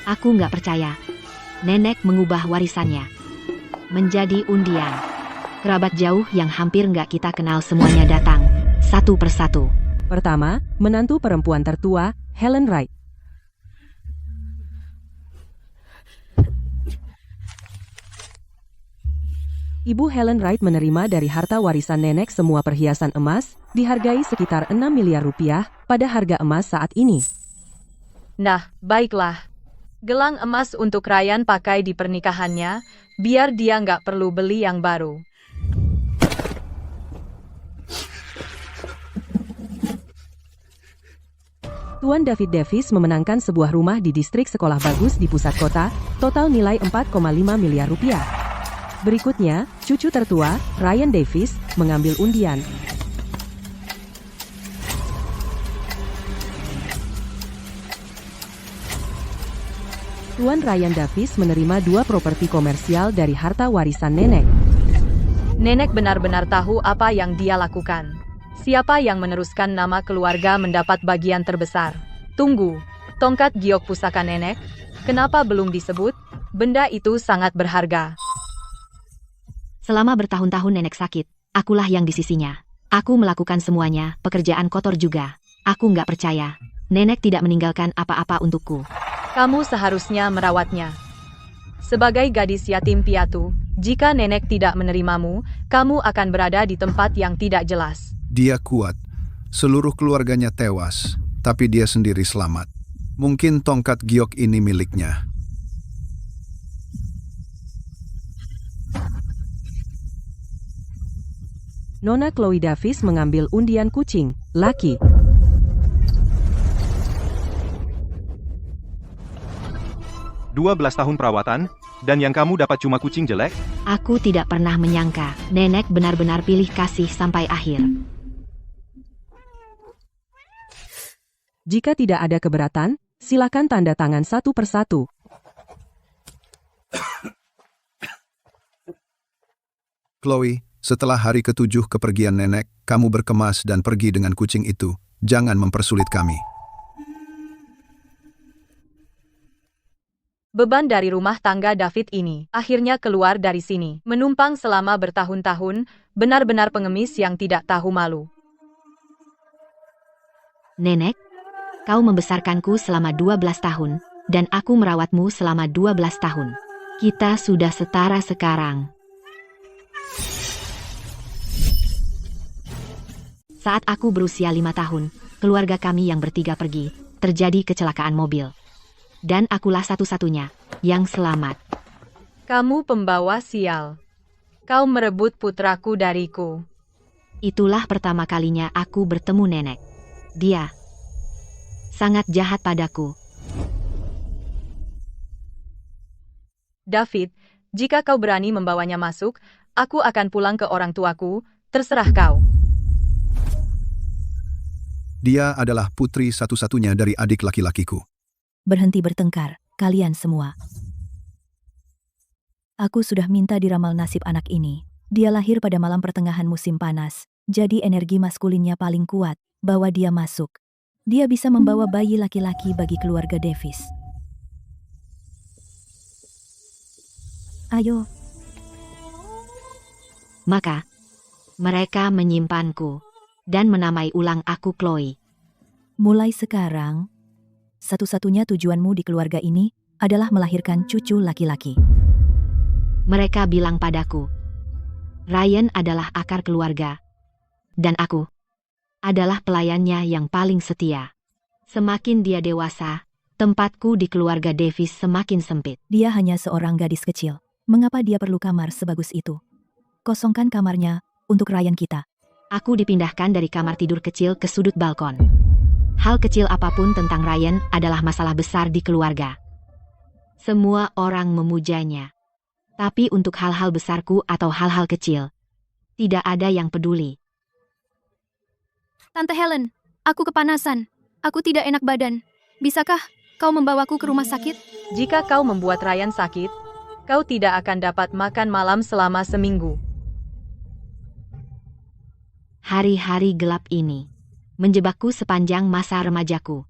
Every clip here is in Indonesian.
Aku nggak percaya. Nenek mengubah warisannya menjadi undian. Kerabat jauh yang hampir nggak kita kenal semuanya datang, satu persatu. Pertama, menantu perempuan tertua, Helen Wright. Ibu Helen Wright menerima dari harta warisan nenek semua perhiasan emas, dihargai sekitar 6 miliar rupiah pada harga emas saat ini. Nah, baiklah. Gelang emas untuk Ryan pakai di pernikahannya, biar dia nggak perlu beli yang baru. Tuan David Davis memenangkan sebuah rumah di distrik sekolah bagus di pusat kota, total nilai 4,5 miliar rupiah. Berikutnya, cucu tertua, Ryan Davis, mengambil undian. Tuan Ryan Davis menerima 2 properti komersial dari harta warisan nenek. Nenek benar-benar tahu apa yang dia lakukan. Siapa yang meneruskan nama keluarga mendapat bagian terbesar. Tunggu, tongkat giok pusaka nenek? Kenapa belum disebut? Benda itu sangat berharga. Selama bertahun-tahun nenek sakit, akulah yang di sisinya. Aku melakukan semuanya, pekerjaan kotor juga. Aku nggak percaya. Nenek tidak meninggalkan apa-apa untukku. Kamu seharusnya merawatnya. Sebagai gadis yatim piatu, jika nenek tidak menerimamu, kamu akan berada di tempat yang tidak jelas. Dia kuat. Seluruh keluarganya tewas, tapi dia sendiri selamat. Mungkin tongkat giok ini miliknya. Nona Chloe Davis mengambil undian kucing, laki. Dua 12 tahun perawatan, dan yang kamu dapat cuma kucing jelek? Aku tidak pernah menyangka, nenek benar-benar pilih kasih sampai akhir. Jika tidak ada keberatan, silakan tanda tangan satu persatu. Chloe, setelah hari ke-7 kepergian nenek, kamu berkemas dan pergi dengan kucing itu. Jangan mempersulit kami. Beban dari rumah tangga David ini akhirnya keluar dari sini. Menumpang selama bertahun-tahun, benar-benar pengemis yang tidak tahu malu. Nenek, kau membesarkanku selama 12 tahun, dan aku merawatmu selama 12 tahun. Kita sudah setara sekarang. Saat aku berusia 5 tahun, keluarga kami yang bertiga pergi, terjadi kecelakaan mobil. Dan akulah satu-satunya yang selamat. Kamu pembawa sial. Kau merebut putraku dariku. Itulah pertama kalinya aku bertemu nenek. Dia sangat jahat padaku. David, jika kau berani membawanya masuk, aku akan pulang ke orang tuaku, terserah kau. Dia adalah putri satu-satunya dari adik laki-lakiku. Berhenti bertengkar, kalian semua. Aku sudah minta diramal nasib anak ini. Dia lahir pada malam pertengahan musim panas, jadi energi maskulinnya paling kuat. Bawa dia masuk. Dia bisa membawa bayi laki-laki bagi keluarga Davis. Ayo. Maka, mereka menyimpanku dan menamai ulang aku Chloe. Mulai sekarang, satu-satunya tujuanmu di keluarga ini adalah melahirkan cucu laki-laki. Mereka bilang padaku, Ryan adalah akar keluarga, dan aku adalah pelayannya yang paling setia. Semakin dia dewasa, tempatku di keluarga Davis semakin sempit. Dia hanya seorang gadis kecil. Mengapa dia perlu kamar sebagus itu? Kosongkan kamarnya untuk Ryan kita. Aku dipindahkan dari kamar tidur kecil ke sudut balkon. Hal kecil apapun tentang Ryan adalah masalah besar di keluarga. Semua orang memujanya. Tapi untuk hal-hal besarku atau hal-hal kecil, tidak ada yang peduli. Tante Helen, aku kepanasan. Aku tidak enak badan. Bisakah kau membawaku ke rumah sakit? Jika kau membuat Ryan sakit, kau tidak akan dapat makan malam selama seminggu. Hari-hari gelap ini menjebakku sepanjang masa remajaku.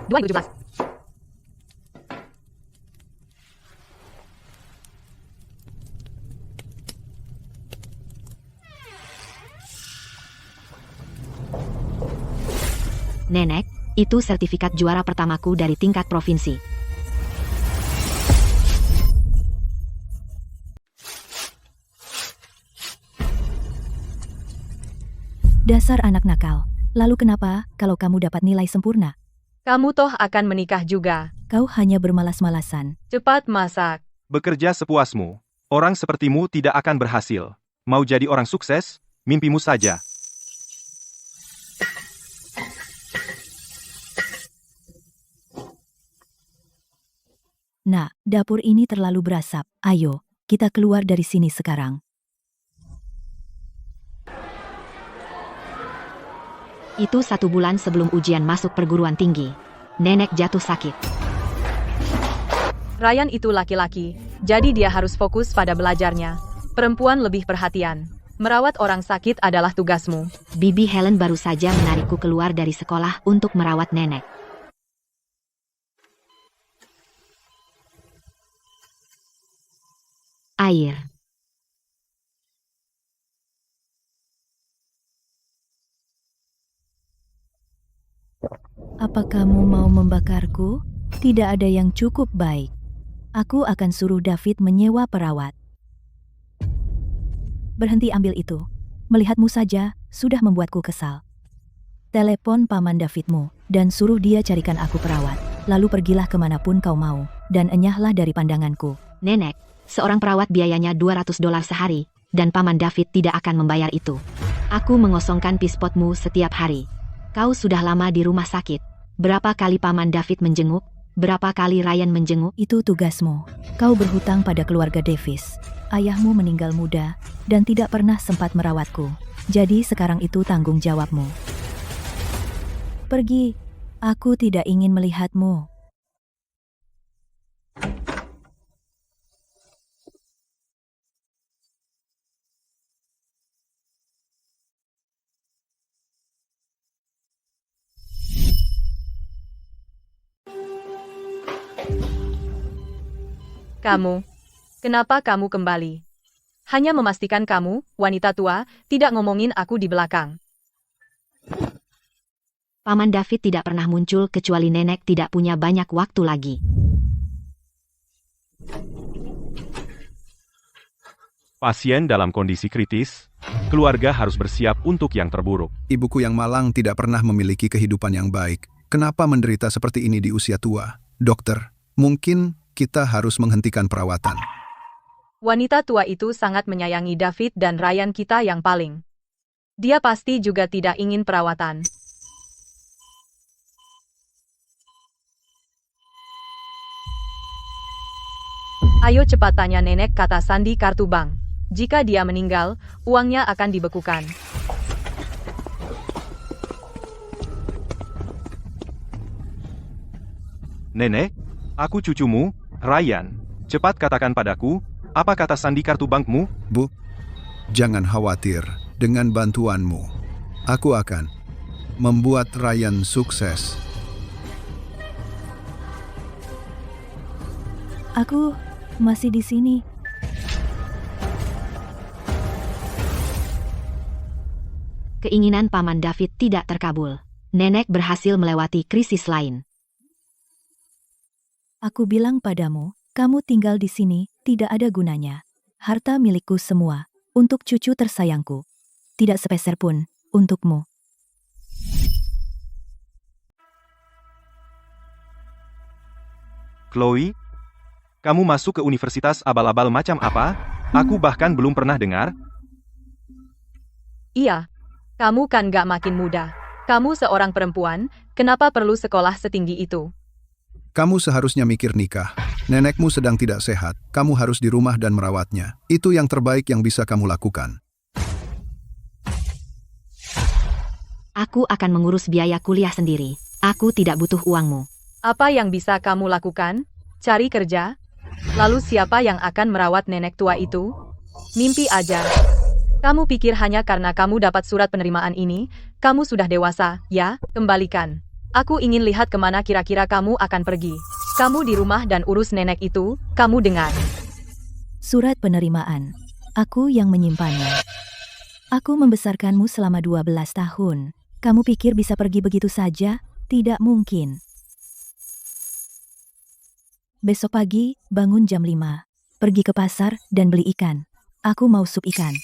2017. Nenek, itu sertifikat juara pertamaku dari tingkat provinsi. Dasar anak nakal. Lalu kenapa kalau kamu dapat nilai sempurna? Kamu toh akan menikah juga. Kau hanya bermalas-malasan. Cepat masak. Bekerja sepuasmu. Orang sepertimu tidak akan berhasil. Mau jadi orang sukses, mimpimu saja. Nah, dapur ini terlalu berasap. Ayo, kita keluar dari sini sekarang. Itu 1 bulan sebelum ujian masuk perguruan tinggi. Nenek jatuh sakit. Ryan itu laki-laki, jadi dia harus fokus pada belajarnya. Perempuan lebih perhatian. Merawat orang sakit adalah tugasmu. Bibi Helen baru saja menarikku keluar dari sekolah untuk merawat nenek. Air. Apa kamu mau membakarku? Tidak ada yang cukup baik. Aku akan suruh David menyewa perawat. Berhenti ambil itu. Melihatmu saja, sudah membuatku kesal. Telepon paman Davidmu, dan suruh dia carikan aku perawat. Lalu pergilah kemanapun kau mau, dan enyahlah dari pandanganku. Nenek, seorang perawat biayanya $200 sehari, dan paman David tidak akan membayar itu. Aku mengosongkan pispotmu setiap hari. Kau sudah lama di rumah sakit. Berapa kali paman David menjenguk? Berapa kali Ryan menjenguk? Itu tugasmu. Kau berhutang pada keluarga Davis. Ayahmu meninggal muda, dan tidak pernah sempat merawatku. Jadi sekarang itu tanggung jawabmu. Pergi. Aku tidak ingin melihatmu. Kamu. Kenapa kamu kembali? Hanya memastikan kamu, wanita tua, tidak ngomongin aku di belakang. Paman David tidak pernah muncul kecuali nenek tidak punya banyak waktu lagi. Pasien dalam kondisi kritis, keluarga harus bersiap untuk yang terburuk. Ibuku yang malang tidak pernah memiliki kehidupan yang baik. Kenapa menderita seperti ini di usia tua? Dokter, mungkin kita harus menghentikan perawatan. Wanita tua itu sangat menyayangi David dan Ryan kita yang paling. Dia pasti juga tidak ingin perawatan. Ayo cepat tanya nenek, kata Sandi kartu bank. Jika dia meninggal, uangnya akan dibekukan. Nenek, aku cucumu, Ryan. Cepat katakan padaku, apa kata sandi kartu bankmu? Bu, jangan khawatir. Dengan bantuanmu, aku akan membuat Ryan sukses. Aku masih di sini. Keinginan paman David tidak terkabul. Nenek berhasil melewati krisis lain. Aku bilang padamu, kamu tinggal di sini, tidak ada gunanya. Harta milikku semua, untuk cucu tersayangku. Tidak sepeser pun, untukmu. Chloe, kamu masuk ke universitas abal-abal macam apa? Aku bahkan belum pernah dengar. Iya, kamu kan gak makin muda. Kamu seorang perempuan, kenapa perlu sekolah setinggi itu? Kamu seharusnya mikir nikah. Nenekmu sedang tidak sehat. Kamu harus di rumah dan merawatnya. Itu yang terbaik yang bisa kamu lakukan. Aku akan mengurus biaya kuliah sendiri. Aku tidak butuh uangmu. Apa yang bisa kamu lakukan? Cari kerja? Lalu siapa yang akan merawat nenek tua itu? Mimpi aja. Kamu pikir hanya karena kamu dapat surat penerimaan ini, kamu sudah dewasa, ya? Kembalikan. Aku ingin lihat kemana kira-kira kamu akan pergi. Kamu di rumah dan urus nenek itu, kamu dengar. Surat penerimaan. Aku yang menyimpannya. Aku membesarkanmu selama 12 tahun. Kamu pikir bisa pergi begitu saja? Tidak mungkin. Besok pagi, bangun jam 5. Pergi ke pasar dan beli ikan. Aku mau sup ikan.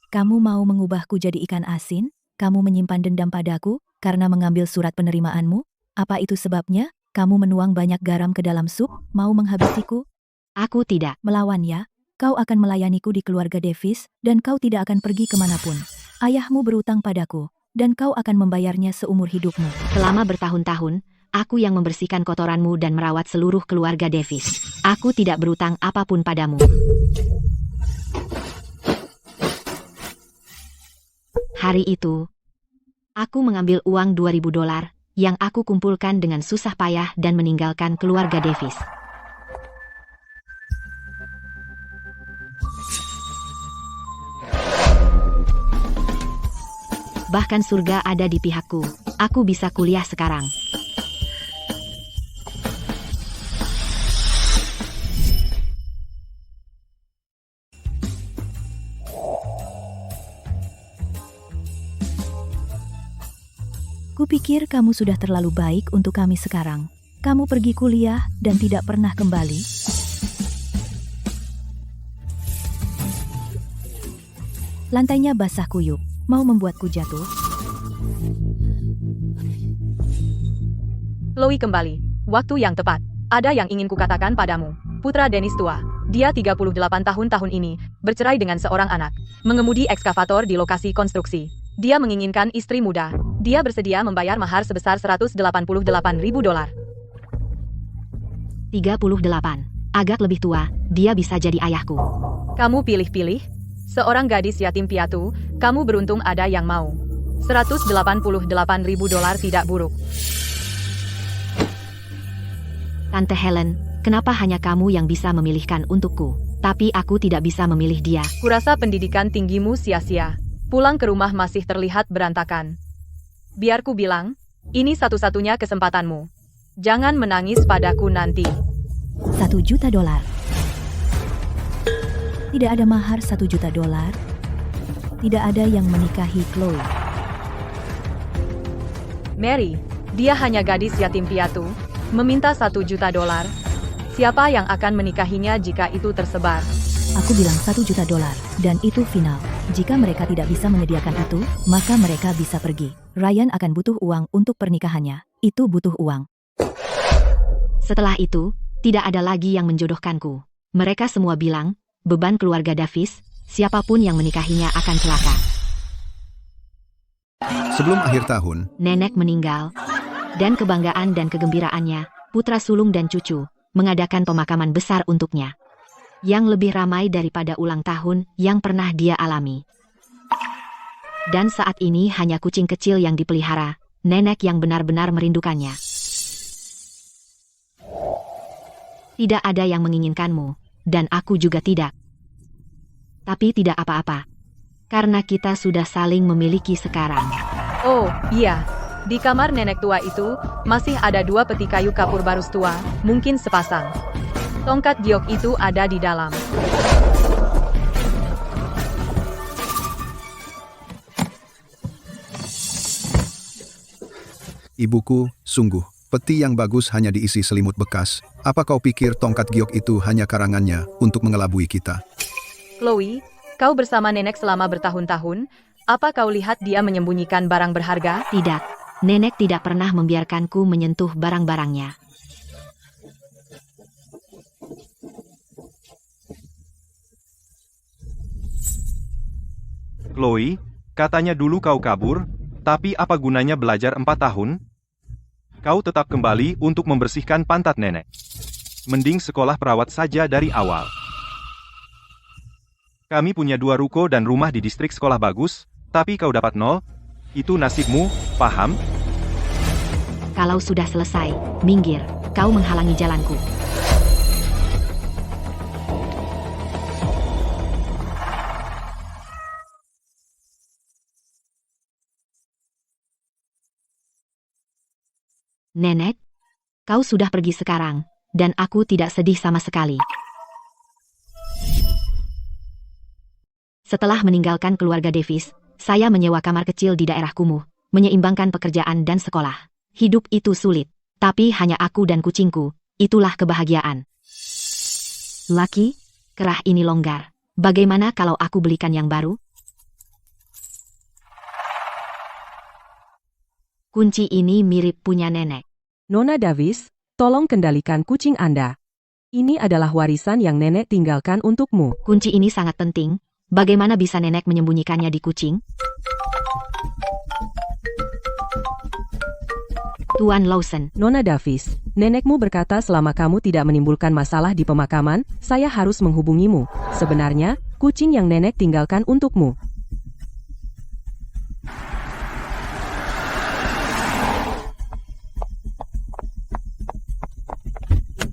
Kamu mau mengubahku jadi ikan asin? Kamu menyimpan dendam padaku karena mengambil surat penerimaanmu? Apa itu sebabnya? Kamu menuang banyak garam ke dalam sup, mau menghabisiku? Aku tidak. Melawan ya? Kau akan melayaniku di keluarga Davis, dan kau tidak akan pergi kemanapun. Ayahmu berutang padaku, dan kau akan membayarnya seumur hidupmu. Selama bertahun-tahun, aku yang membersihkan kotoranmu dan merawat seluruh keluarga Davis. Aku tidak berutang apapun padamu. Hari itu, aku mengambil uang $2.000 yang aku kumpulkan dengan susah payah dan meninggalkan keluarga Davis. Bahkan surga ada di pihakku. Aku bisa kuliah sekarang. Kupikir kamu sudah terlalu baik untuk kami sekarang. Kamu pergi kuliah dan tidak pernah kembali. Lantainya basah kuyup. Mau membuatku jatuh? Chloe kembali. Waktu yang tepat. Ada yang ingin kukatakan padamu. Putra Dennis tua. Dia 38 tahun ini, bercerai dengan seorang anak. Mengemudi ekskavator di lokasi konstruksi. Dia menginginkan istri muda. Dia bersedia membayar mahar sebesar $188.000. 38. Agak lebih tua, dia bisa jadi ayahku. Kamu pilih-pilih? Seorang gadis yatim piatu, kamu beruntung ada yang mau. $188.000 tidak buruk. Tante Helen, kenapa hanya kamu yang bisa memilihkan untukku? Tapi aku tidak bisa memilih dia. Kurasa pendidikan tinggimu sia-sia. Pulang ke rumah masih terlihat berantakan. Biar ku bilang, ini satu-satunya kesempatanmu. Jangan menangis padaku nanti. $1 juta. Tidak ada mahar $1 juta. Tidak ada yang menikahi Chloe. Mary, dia hanya gadis yatim piatu, meminta $1 juta. Siapa yang akan menikahinya jika itu tersebar? Aku bilang $1 juta, dan itu final. Jika mereka tidak bisa menyediakan itu, maka mereka bisa pergi. Ryan akan butuh uang untuk pernikahannya. Itu butuh uang. Setelah itu, tidak ada lagi yang menjodohkanku. Mereka semua bilang, beban keluarga Davis, siapapun yang menikahinya akan celaka. Sebelum akhir tahun, Nenek meninggal, dan kebanggaan dan kegembiraannya, putra sulung dan cucu, mengadakan pemakaman besar untuknya. Yang lebih ramai daripada ulang tahun yang pernah dia alami. Dan saat ini hanya kucing kecil yang dipelihara, nenek yang benar-benar merindukannya. Tidak ada yang menginginkanmu, dan aku juga tidak. Tapi tidak apa-apa, karena kita sudah saling memiliki sekarang. Oh, iya. Di kamar nenek tua itu, masih ada 2 peti kayu kapur barus tua, mungkin sepasang. Tongkat giok itu ada di dalam. ibuku, sungguh, peti yang bagus hanya diisi selimut bekas. Apa kau pikir tongkat giok itu hanya karangannya untuk mengelabui kita? Chloe, kau bersama nenek selama bertahun-tahun, apa kau lihat dia menyembunyikan barang berharga? Tidak, nenek tidak pernah membiarkanku menyentuh barang-barangnya. Chloe, katanya dulu kau kabur, tapi apa gunanya belajar 4 tahun? Kau tetap kembali untuk membersihkan pantat nenek. Mending sekolah perawat saja dari awal. Kami punya 2 ruko dan rumah di distrik sekolah bagus, tapi kau dapat 0. Itu nasibmu, paham? Kalau sudah selesai, minggir, kau menghalangi jalanku. Nenek, kau sudah pergi sekarang, dan aku tidak sedih sama sekali. Setelah meninggalkan keluarga Davis, saya menyewa kamar kecil di daerah kumuh, menyeimbangkan pekerjaan dan sekolah. Hidup itu sulit, tapi hanya aku dan kucingku, itulah kebahagiaan. Laki, kerah ini longgar. Bagaimana kalau aku belikan yang baru? Kunci ini mirip punya nenek. Nona Davis, tolong kendalikan kucing Anda. Ini adalah warisan yang nenek tinggalkan untukmu. Kunci ini sangat penting. Bagaimana bisa nenek menyembunyikannya di kucing? Tuan Lawson, Nona Davis, nenekmu berkata selama kamu tidak menimbulkan masalah di pemakaman, saya harus menghubungimu. Sebenarnya, kucing yang nenek tinggalkan untukmu.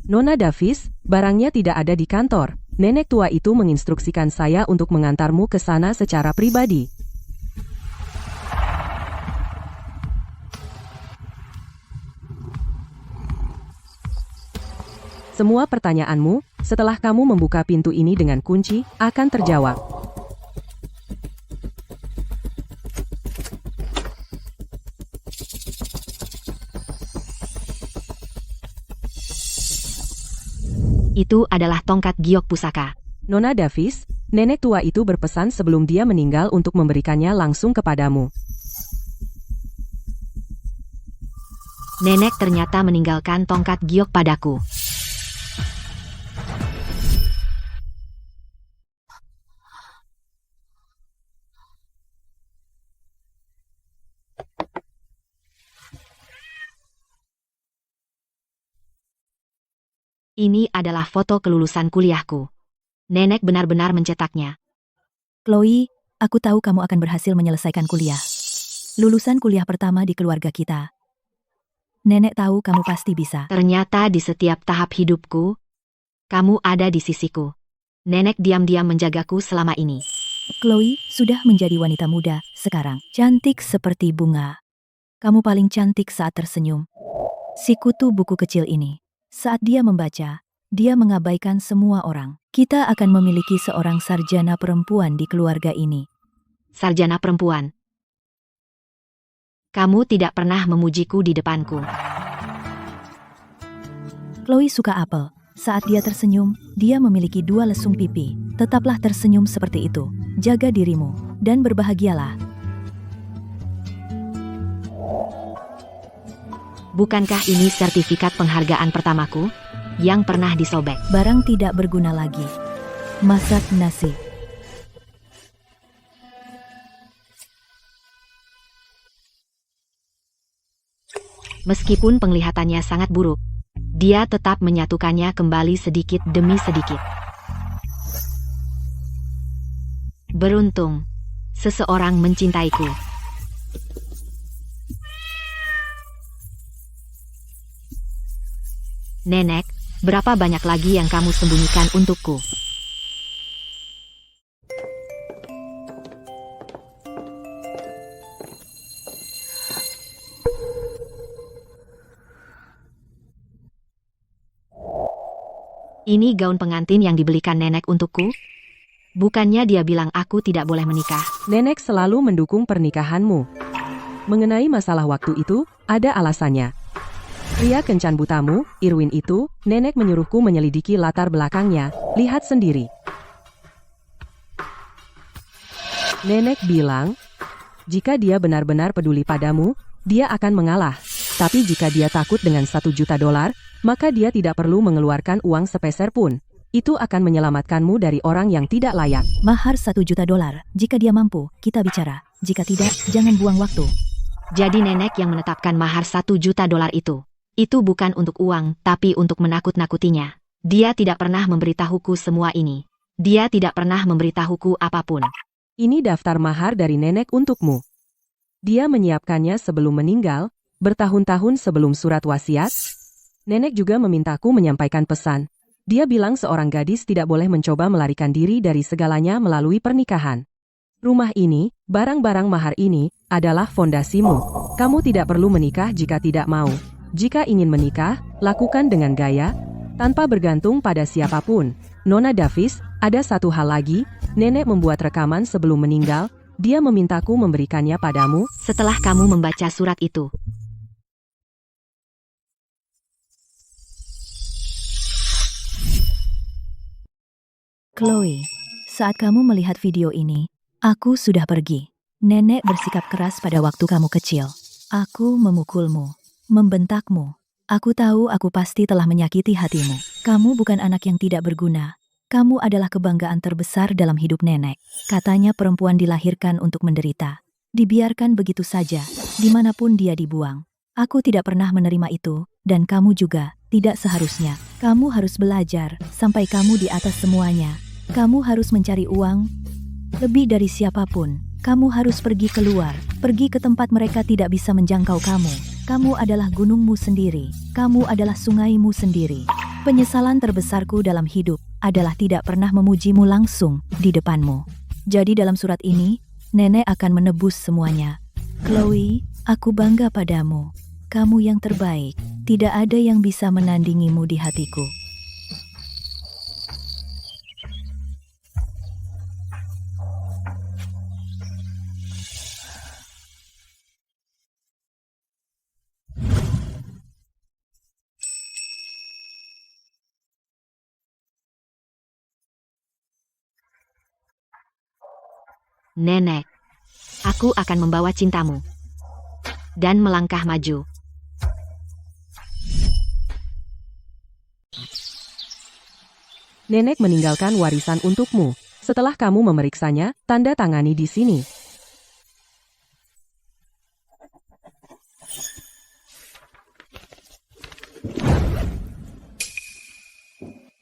Nona Davis, barangnya tidak ada di kantor. Nenek tua itu menginstruksikan saya untuk mengantarmu ke sana secara pribadi. Semua pertanyaanmu, setelah kamu membuka pintu ini dengan kunci, akan terjawab. itu adalah tongkat giok pusaka. Nona Davis, nenek tua itu berpesan sebelum dia meninggal untuk memberikannya langsung kepadamu. Nenek ternyata meninggalkan tongkat giok padaku. Ini adalah foto kelulusan kuliahku. Nenek benar-benar mencetaknya. Chloe, aku tahu kamu akan berhasil menyelesaikan kuliah. Lulusan kuliah pertama di keluarga kita. Nenek tahu kamu pasti bisa. Ternyata di setiap tahap hidupku, kamu ada di sisiku. Nenek diam-diam menjagaku selama ini. Chloe sudah menjadi wanita muda sekarang. Cantik seperti bunga. Kamu paling cantik saat tersenyum. Si kutu buku kecil ini. Saat dia membaca, dia mengabaikan semua orang. Kita akan memiliki seorang sarjana perempuan di keluarga ini. Sarjana perempuan. Kamu tidak pernah memujiku di depanku. Chloe suka apel. Saat dia tersenyum, dia memiliki 2 lesung pipi. Tetaplah tersenyum seperti itu. Jaga dirimu, dan berbahagialah. Bukankah ini sertifikat penghargaan pertamaku yang pernah disobek? Barang tidak berguna lagi. Masak nasi. Meskipun penglihatannya sangat buruk, dia tetap menyatukannya kembali sedikit demi sedikit. Beruntung, seseorang mencintaiku. Nenek, berapa banyak lagi yang kamu sembunyikan untukku? Ini gaun pengantin yang dibelikan nenek untukku? Bukannya dia bilang aku tidak boleh menikah. Nenek selalu mendukung pernikahanmu. Mengenai masalah waktu itu, ada alasannya. Pria kencan butamu, Irwin itu, nenek menyuruhku menyelidiki latar belakangnya, lihat sendiri. Nenek bilang, jika dia benar-benar peduli padamu, dia akan mengalah. Tapi jika dia takut dengan $1 juta, maka dia tidak perlu mengeluarkan uang sepeser pun. Itu akan menyelamatkanmu dari orang yang tidak layak. Mahar $1 juta. Jika dia mampu, kita bicara. Jika tidak, jangan buang waktu. Jadi nenek yang menetapkan mahar $1 juta itu. Itu bukan untuk uang, tapi untuk menakut-nakutinya. Dia tidak pernah memberitahuku semua ini. Dia tidak pernah memberitahuku apapun. Ini daftar mahar dari nenek untukmu. Dia menyiapkannya sebelum meninggal, Bertahun-tahun sebelum surat wasiat, nenek juga memintaku menyampaikan pesan. Dia bilang seorang gadis tidak boleh mencoba melarikan diri dari segalanya melalui pernikahan. Rumah ini, barang-barang mahar ini, adalah fondasimu. Kamu tidak perlu menikah jika tidak mau. Jika ingin menikah, lakukan dengan gaya, tanpa bergantung pada siapapun. Nona Davis, ada satu hal lagi, nenek membuat rekaman sebelum meninggal, dia memintaku memberikannya padamu. Setelah kamu membaca surat itu, Chloe, saat kamu melihat video ini, aku sudah pergi. Nenek bersikap keras pada waktu kamu kecil. Aku memukulmu, membentakmu. Aku tahu aku pasti telah menyakiti hatimu. Kamu bukan anak yang tidak berguna. Kamu adalah kebanggaan terbesar dalam hidup nenek. Katanya perempuan dilahirkan untuk menderita. Dibiarkan begitu saja, dimanapun dia dibuang. Aku tidak pernah menerima itu, dan kamu juga, tidak seharusnya. Kamu harus belajar, sampai kamu di atas semuanya. Kamu harus mencari uang, lebih dari siapapun. Kamu harus pergi keluar, pergi ke tempat mereka tidak bisa menjangkau kamu. Kamu adalah gunungmu sendiri, kamu adalah sungaimu sendiri. Penyesalan terbesarku dalam hidup adalah tidak pernah memujimu langsung di depanmu. Jadi dalam surat ini, nenek akan menebus semuanya. Chloe, aku bangga padamu. Kamu yang terbaik, tidak ada yang bisa menandingimu di hatiku. Nenek, aku akan membawa cintamu. Dan melangkah maju. Nenek meninggalkan warisan untukmu. Setelah kamu memeriksanya, tanda tangani di sini.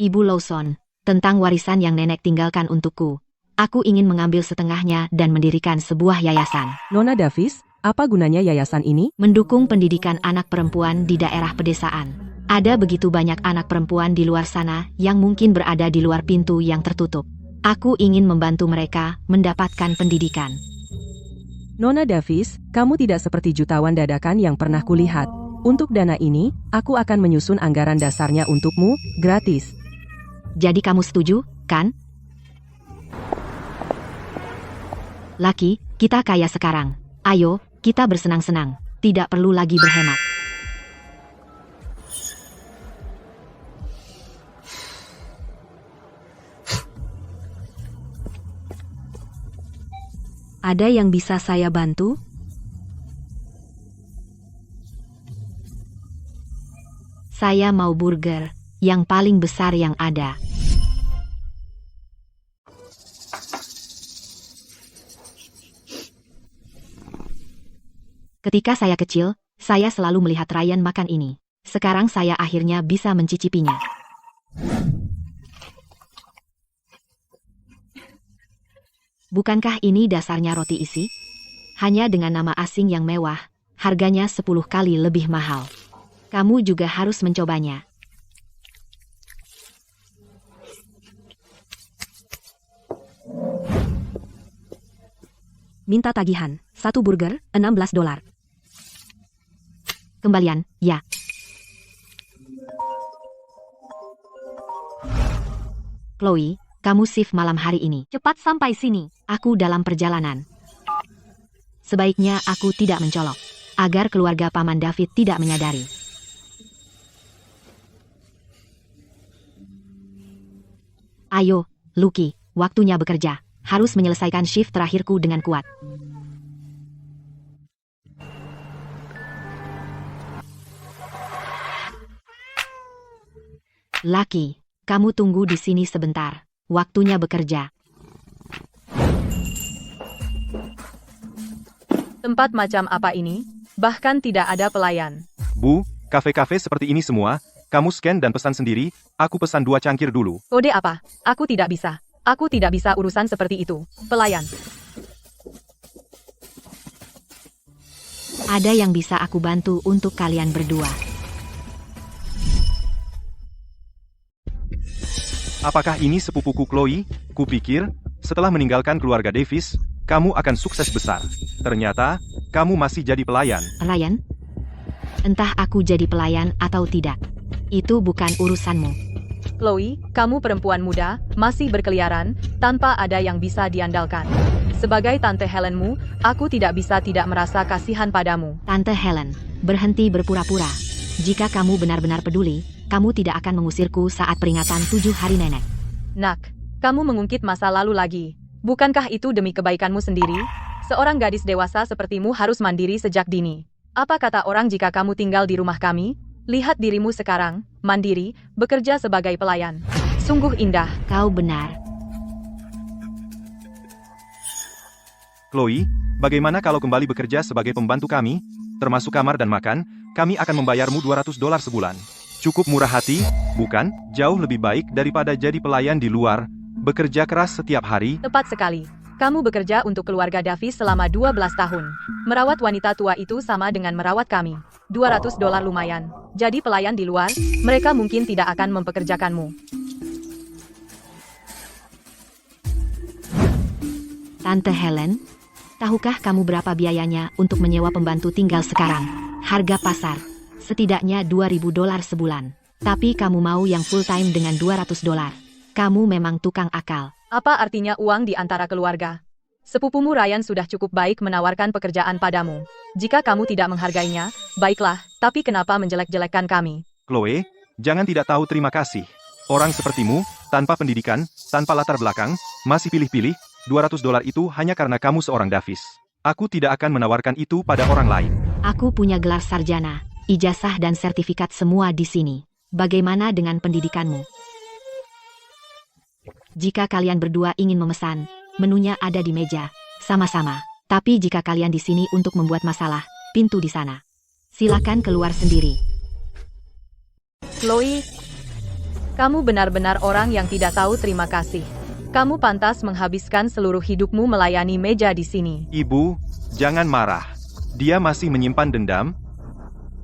Ibu Lawson, tentang warisan yang nenek tinggalkan untukku. Aku ingin mengambil setengahnya dan mendirikan sebuah yayasan. Nona Davis, apa gunanya yayasan ini? Mendukung pendidikan anak perempuan di daerah pedesaan. Ada begitu banyak anak perempuan di luar sana yang mungkin berada di luar pintu yang tertutup. Aku ingin membantu mereka mendapatkan pendidikan. Nona Davis, kamu tidak seperti jutawan dadakan yang pernah kulihat. Untuk dana ini, aku akan menyusun anggaran dasarnya untukmu, gratis. Jadi kamu setuju, kan? Laki, kita kaya sekarang. Ayo, kita bersenang-senang. Tidak perlu lagi berhemat. Ada yang bisa saya bantu? Saya mau burger, yang paling besar yang ada. Ketika saya kecil, saya selalu melihat Ryan makan ini. Sekarang saya akhirnya bisa mencicipinya. Bukankah ini dasarnya roti isi? Hanya dengan nama asing yang mewah, harganya 10 kali lebih mahal. Kamu juga harus mencobanya. Minta tagihan, 1 burger, $16. Kembalian, ya. Chloe, kamu shift malam hari ini. Cepat sampai sini. Aku dalam perjalanan. Sebaiknya aku tidak mencolok, agar keluarga Paman David tidak menyadari. Ayo, Lucky, waktunya bekerja. Harus menyelesaikan shift terakhirku dengan kuat. Lucky, kamu tunggu di sini sebentar. Waktunya bekerja. Tempat macam apa ini? Bahkan tidak ada pelayan. Bu, kafe-kafe seperti ini semua, kamu scan dan pesan sendiri, aku pesan 2 cangkir dulu. Kode apa? Aku tidak bisa. Aku tidak bisa urusan seperti itu. Pelayan. Ada yang bisa aku bantu untuk kalian berdua. Apakah ini sepupuku Chloe? Kupikir, setelah meninggalkan keluarga Davis, kamu akan sukses besar. Ternyata, kamu masih jadi pelayan. Ryan? Entah aku jadi pelayan atau tidak. Itu bukan urusanmu. Chloe, kamu perempuan muda, masih berkeliaran, tanpa ada yang bisa diandalkan. Sebagai Tante Helenmu, aku tidak bisa tidak merasa kasihan padamu. Tante Helen, berhenti berpura-pura. Jika kamu benar-benar peduli, kamu tidak akan mengusirku saat peringatan 7 hari nenek. Nak, kamu mengungkit masa lalu lagi. Bukankah itu demi kebaikanmu sendiri? Seorang gadis dewasa sepertimu harus mandiri sejak dini. Apa kata orang jika kamu tinggal di rumah kami? Lihat dirimu sekarang, mandiri, bekerja sebagai pelayan. Sungguh indah. Kau benar. Chloe, bagaimana kalau kembali bekerja sebagai pembantu kami? Termasuk kamar dan makan, kami akan membayarmu $200 sebulan. Cukup murah hati, bukan? Jauh lebih baik daripada jadi pelayan di luar, bekerja keras setiap hari. Tepat sekali. Kamu bekerja untuk keluarga Davis selama 12 tahun. Merawat wanita tua itu sama dengan merawat kami. $200 lumayan. Jadi pelayan di luar, mereka mungkin tidak akan mempekerjakanmu. Tante Helen, tahukah kamu berapa biayanya untuk menyewa pembantu tinggal sekarang? Harga pasar, setidaknya $2.000 sebulan. Tapi kamu mau yang full time dengan $200. Kamu memang tukang akal. Apa artinya uang di antara keluarga? Sepupumu Ryan sudah cukup baik menawarkan pekerjaan padamu. Jika kamu tidak menghargainya, baiklah, tapi kenapa menjelek-jelekkan kami? Chloe, jangan tidak tahu terima kasih. Orang sepertimu, tanpa pendidikan, tanpa latar belakang, masih pilih-pilih, $200 itu hanya karena kamu seorang Davis. Aku tidak akan menawarkan itu pada orang lain. Aku punya gelar sarjana, ijazah dan sertifikat semua di sini. Bagaimana dengan pendidikanmu? Jika kalian berdua ingin memesan, menunya ada di meja, sama-sama. Tapi jika kalian di sini untuk membuat masalah, pintu di sana. Silakan keluar sendiri. Chloe, kamu benar-benar orang yang tidak tahu terima kasih. Kamu pantas menghabiskan seluruh hidupmu melayani meja di sini. Ibu, jangan marah. Dia masih menyimpan dendam.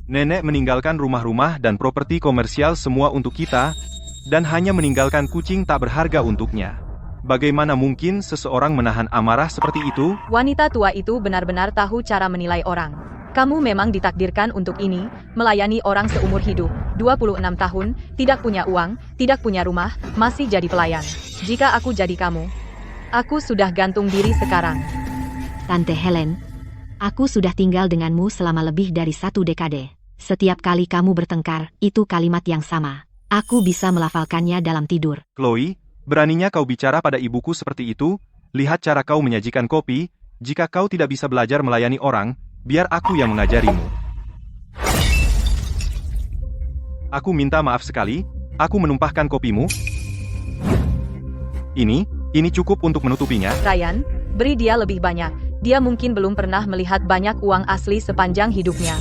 Nenek meninggalkan rumah-rumah dan properti komersial semua untuk kita, dan hanya meninggalkan kucing tak berharga untuknya. Bagaimana mungkin seseorang menahan amarah seperti itu? Wanita tua itu benar-benar tahu cara menilai orang. Kamu memang ditakdirkan untuk ini, melayani orang seumur hidup. 26 tahun, tidak punya uang, tidak punya rumah, masih jadi pelayan. Jika aku jadi kamu, aku sudah gantung diri sekarang. Tante Helen, aku sudah tinggal denganmu selama lebih dari 1 dekade. Setiap kali kamu bertengkar, itu kalimat yang sama. Aku bisa melafalkannya dalam tidur. Chloe, beraninya kau bicara pada ibuku seperti itu? Lihat cara kau menyajikan kopi. Jika kau tidak bisa belajar melayani orang, biar aku yang mengajarimu. Aku minta maaf sekali, aku menumpahkan kopimu. Ini cukup untuk menutupinya. Ryan, beri dia lebih banyak. Dia mungkin belum pernah melihat banyak uang asli sepanjang hidupnya.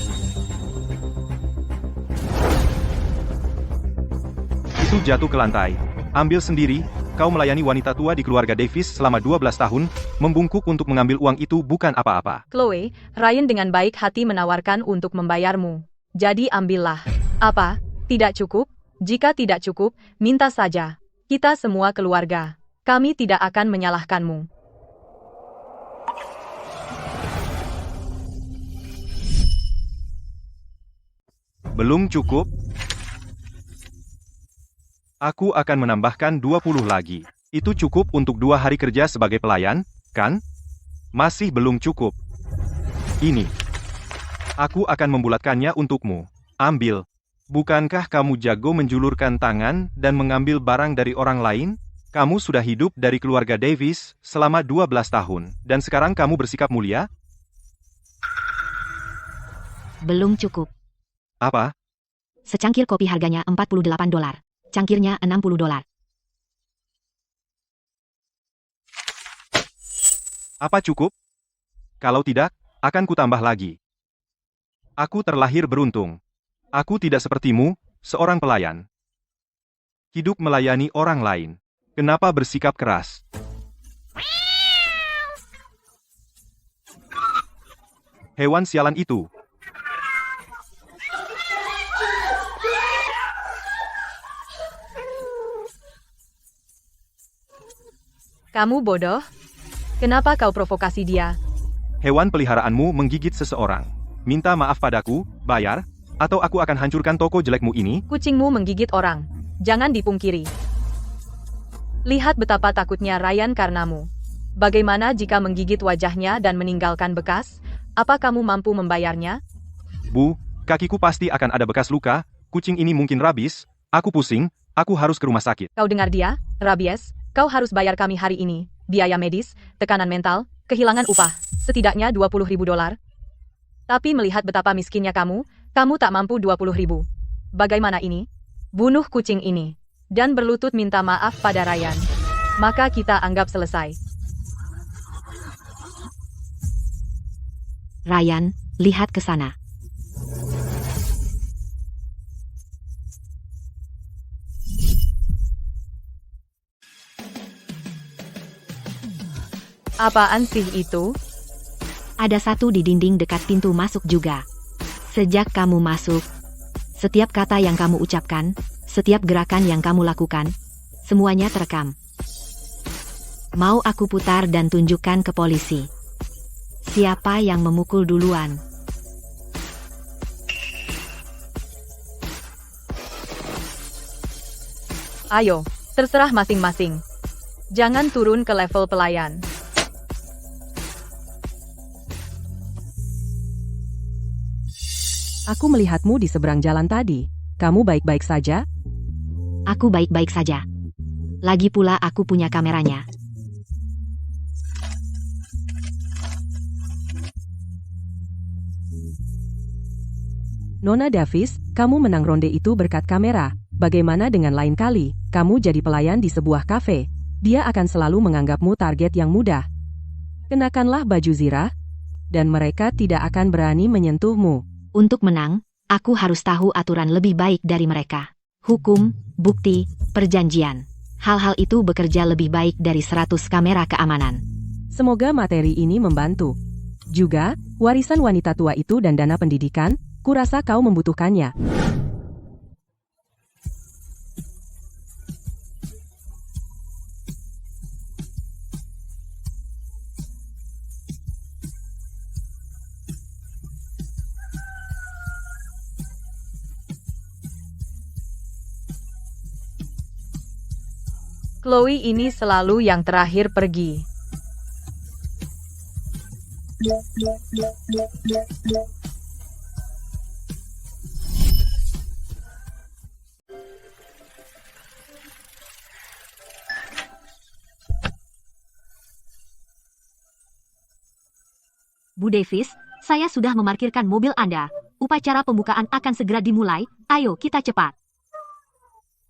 Itu jatuh ke lantai. Ambil sendiri, kau melayani wanita tua di keluarga Davis selama 12 tahun, membungkuk untuk mengambil uang itu bukan apa-apa. Chloe, Ryan dengan baik hati menawarkan untuk membayarmu. Jadi ambillah. Apa? Tidak cukup? Jika tidak cukup, minta saja. Kita semua keluarga. Kami tidak akan menyalahkanmu. Belum cukup? Aku akan menambahkan 20 lagi. Itu cukup untuk 2 hari kerja sebagai pelayan, kan? Masih belum cukup. Ini. Aku akan membulatkannya untukmu. Ambil. Bukankah kamu jago menjulurkan tangan dan mengambil barang dari orang lain? Kamu sudah hidup dari keluarga Davis selama 12 tahun, dan sekarang kamu bersikap mulia? Belum cukup. Apa? Secangkir kopi harganya $48. Cangkirnya $60. Apa cukup? Kalau tidak, akan kutambah lagi. Aku terlahir beruntung. Aku tidak sepertimu, seorang pelayan. Hidup melayani orang lain. Kenapa bersikap keras? Hewan sialan itu, Kamu bodoh? Kenapa kau provokasi dia? Hewan peliharaanmu menggigit seseorang. Minta maaf padaku, bayar, atau aku akan hancurkan toko jelekmu ini. Kucingmu menggigit orang. Jangan dipungkiri. Lihat betapa takutnya Ryan karenamu. Bagaimana jika menggigit wajahnya dan meninggalkan bekas? Apa kamu mampu membayarnya? Bu, kakiku pasti akan ada bekas luka, kucing ini mungkin rabies, aku pusing, aku harus ke rumah sakit. Kau dengar dia? Rabies? Kau harus bayar kami hari ini. Biaya medis, tekanan mental, kehilangan upah, setidaknya $20.000. Tapi melihat betapa miskinnya kamu tak mampu $20.000. Bagaimana ini? Bunuh kucing ini. Dan berlutut minta maaf pada Ryan. Maka kita anggap selesai. Ryan, lihat ke sana. Apaan sih itu? Ada satu di dinding dekat pintu masuk juga. Sejak kamu masuk, setiap kata yang kamu ucapkan, setiap gerakan yang kamu lakukan, semuanya terekam. Mau aku putar dan tunjukkan ke polisi? Siapa yang memukul duluan? Ayo, terserah masing-masing. Jangan turun ke level pelayan. Aku melihatmu di seberang jalan tadi. Kamu baik-baik saja? Aku baik-baik saja. Lagi pula aku punya kameranya. Nona Davis, kamu menang ronde itu berkat kamera. Bagaimana dengan lain kali, kamu jadi pelayan di sebuah kafe? Dia akan selalu menganggapmu target yang mudah. Kenakanlah baju zirah, dan mereka tidak akan berani menyentuhmu. Untuk menang, aku harus tahu aturan lebih baik dari mereka. Hukum, bukti, perjanjian. Hal-hal itu bekerja lebih baik dari 100 kamera keamanan. Semoga materi ini membantu. Juga, warisan wanita tua itu dan dana pendidikan, kurasa kau membutuhkannya. Chloe ini selalu yang terakhir pergi. Bu Davis, saya sudah memarkirkan mobil Anda. Upacara pembukaan akan segera dimulai. Ayo kita cepat.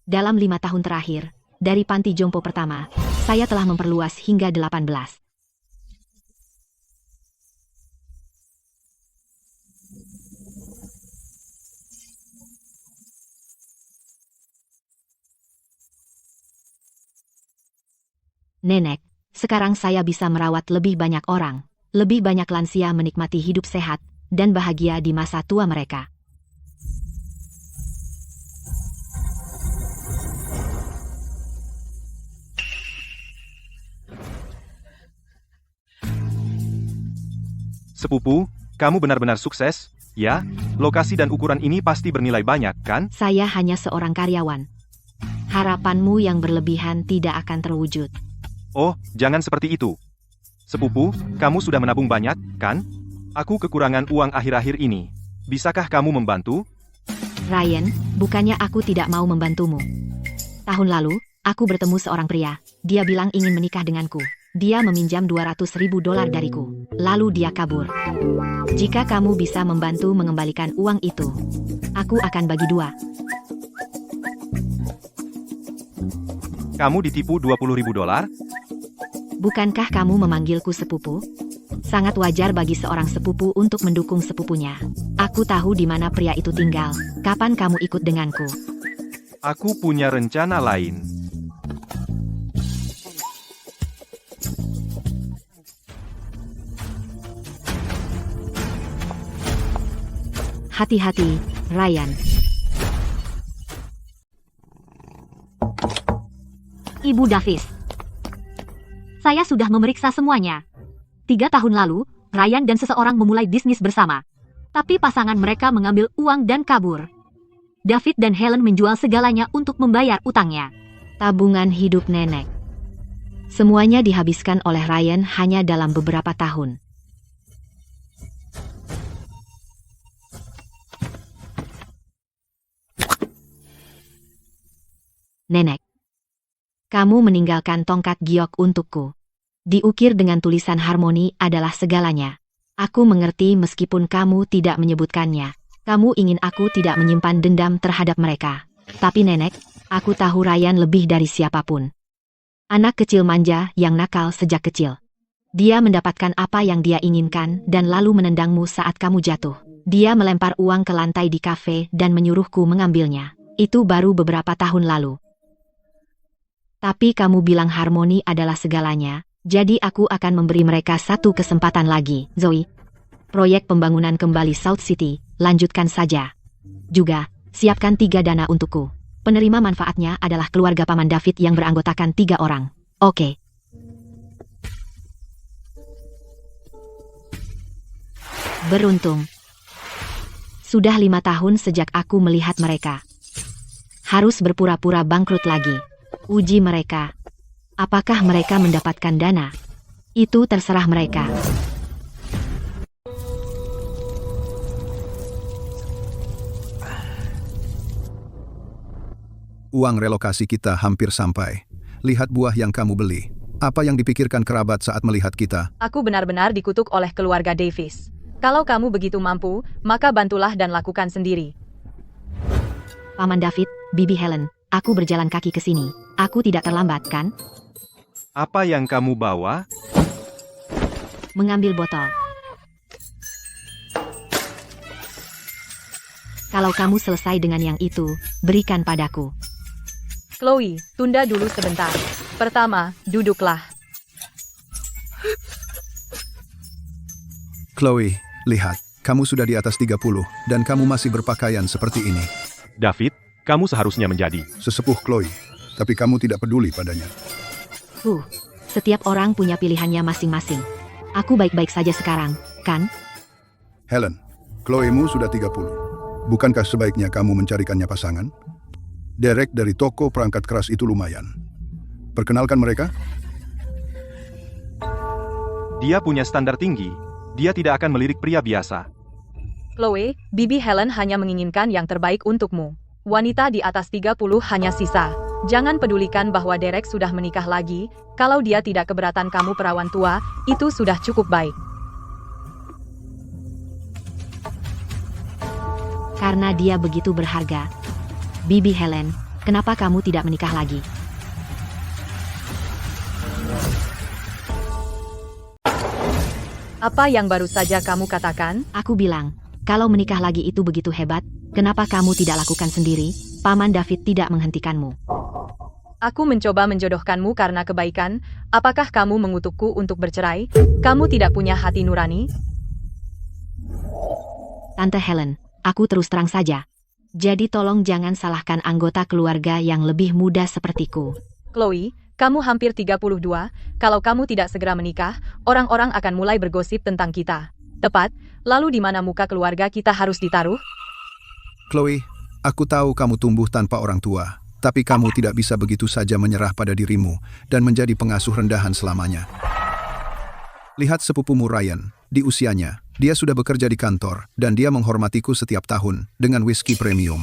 Dalam 5 tahun terakhir, dari panti jompo pertama, saya telah memperluas hingga 18. Nenek, sekarang saya bisa merawat lebih banyak orang. Lebih banyak lansia menikmati hidup sehat dan bahagia di masa tua mereka. Sepupu, kamu benar-benar sukses, ya? Lokasi dan ukuran ini pasti bernilai banyak, kan? Saya hanya seorang karyawan. Harapanmu yang berlebihan tidak akan terwujud. Oh, jangan seperti itu. Sepupu, kamu sudah menabung banyak, kan? Aku kekurangan uang akhir-akhir ini. Bisakah kamu membantu? Ryan, bukannya aku tidak mau membantumu. Tahun lalu, aku bertemu seorang pria. Dia bilang ingin menikah denganku. Dia meminjam $200.000 dariku. Lalu dia kabur. Jika kamu bisa membantu mengembalikan uang itu, aku akan bagi 2. Kamu ditipu $20.000? Bukankah kamu memanggilku sepupu? Sangat wajar bagi seorang sepupu untuk mendukung sepupunya. Aku tahu di mana pria itu tinggal. Kapan kamu ikut denganku? Aku punya rencana lain. Hati-hati, Ryan. Ibu Davis. Saya sudah memeriksa semuanya. 3 tahun lalu, Ryan dan seseorang memulai bisnis bersama. Tapi pasangan mereka mengambil uang dan kabur. David dan Helen menjual segalanya untuk membayar utangnya. Tabungan hidup nenek. Semuanya dihabiskan oleh Ryan hanya dalam beberapa tahun. Nenek, kamu meninggalkan tongkat giok untukku. Diukir dengan tulisan harmoni adalah segalanya. Aku mengerti meskipun kamu tidak menyebutkannya. Kamu ingin aku tidak menyimpan dendam terhadap mereka. Tapi nenek, aku tahu Ryan lebih dari siapapun. Anak kecil manja yang nakal sejak kecil. Dia mendapatkan apa yang dia inginkan dan lalu menendangmu saat kamu jatuh. Dia melempar uang ke lantai di kafe dan menyuruhku mengambilnya. Itu baru beberapa tahun lalu. Tapi kamu bilang harmoni adalah segalanya, jadi aku akan memberi mereka satu kesempatan lagi. Zoe, proyek pembangunan kembali South City, lanjutkan saja. Juga, siapkan 3 dana untukku. Penerima manfaatnya adalah keluarga Paman David yang beranggotakan 3 orang. Oke. Beruntung. Sudah 5 tahun sejak aku melihat mereka. Harus berpura-pura bangkrut lagi. Uji mereka. Apakah mereka mendapatkan dana? Itu terserah mereka. Uang relokasi kita hampir sampai. Lihat buah yang kamu beli. Apa yang dipikirkan kerabat saat melihat kita? Aku benar-benar dikutuk oleh keluarga Davis. Kalau kamu begitu mampu, maka bantulah dan lakukan sendiri. Paman David, Bibi Helen, aku berjalan kaki ke sini. Aku tidak terlambat, kan? Apa yang kamu bawa? Mengambil botol. Kalau kamu selesai dengan yang itu, berikan padaku. Chloe, tunda dulu sebentar. Pertama, duduklah. Chloe, lihat. Kamu sudah di atas 30, dan kamu masih berpakaian seperti ini. David, kamu seharusnya menjadi Sesepuh Chloe, tapi kamu tidak peduli padanya. Setiap orang punya pilihannya masing-masing. Aku baik-baik saja sekarang, kan? Helen, Chloe-mu sudah 30. Bukankah sebaiknya kamu mencarikannya pasangan? Derek dari toko perangkat keras itu lumayan. Perkenalkan mereka? Dia punya standar tinggi. Dia tidak akan melirik pria biasa. Chloe, Bibi Helen hanya menginginkan yang terbaik untukmu. Wanita di atas 30 hanya sisa. Jangan pedulikan bahwa Derek sudah menikah lagi. Kalau dia tidak keberatan kamu perawan tua, itu sudah cukup baik. Karena dia begitu berharga. Bibi Helen, kenapa kamu tidak menikah lagi? Apa yang baru saja kamu katakan? Aku bilang, kalau menikah lagi itu begitu hebat, kenapa kamu tidak lakukan sendiri? Paman David tidak menghentikanmu. Aku mencoba menjodohkanmu karena kebaikan. Apakah kamu mengutukku untuk bercerai? Kamu tidak punya hati nurani? Tante Helen, aku terus terang saja. Jadi tolong jangan salahkan anggota keluarga yang lebih muda sepertiku. Chloe, kamu hampir 32. Kalau kamu tidak segera menikah, orang-orang akan mulai bergosip tentang kita. Tepat, lalu di mana muka keluarga kita harus ditaruh? Chloe, aku tahu kamu tumbuh tanpa orang tua. Tapi kamu tidak bisa begitu saja menyerah pada dirimu dan menjadi pengasuh rendahan selamanya. Lihat sepupumu Ryan, di usianya, dia sudah bekerja di kantor dan dia menghormatiku setiap tahun dengan whisky premium.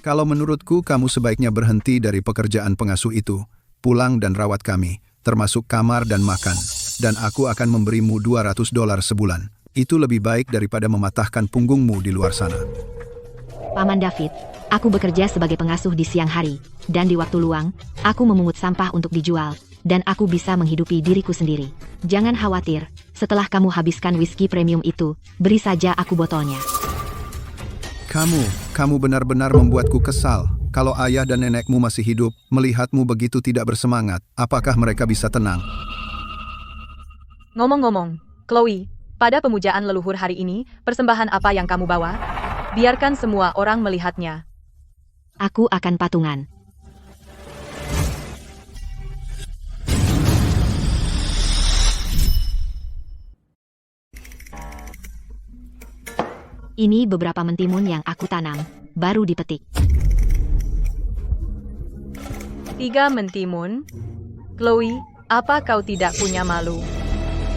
Kalau menurutku kamu sebaiknya berhenti dari pekerjaan pengasuh itu, pulang dan rawat kami, termasuk kamar dan makan, dan aku akan memberimu $200 sebulan. Itu lebih baik daripada mematahkan punggungmu di luar sana. Paman David, aku bekerja sebagai pengasuh di siang hari, dan di waktu luang, aku memungut sampah untuk dijual, dan aku bisa menghidupi diriku sendiri. Jangan khawatir, setelah kamu habiskan whisky premium itu, beri saja aku botolnya. Kamu benar-benar membuatku kesal. Kalau ayah dan nenekmu masih hidup, melihatmu begitu tidak bersemangat, apakah mereka bisa tenang? Ngomong-ngomong, Chloe, pada pemujaan leluhur hari ini, persembahan apa yang kamu bawa? Biarkan semua orang melihatnya. Aku akan patungan. Ini beberapa mentimun yang aku tanam, baru dipetik. 3 mentimun? Chloe, apa kau tidak punya malu?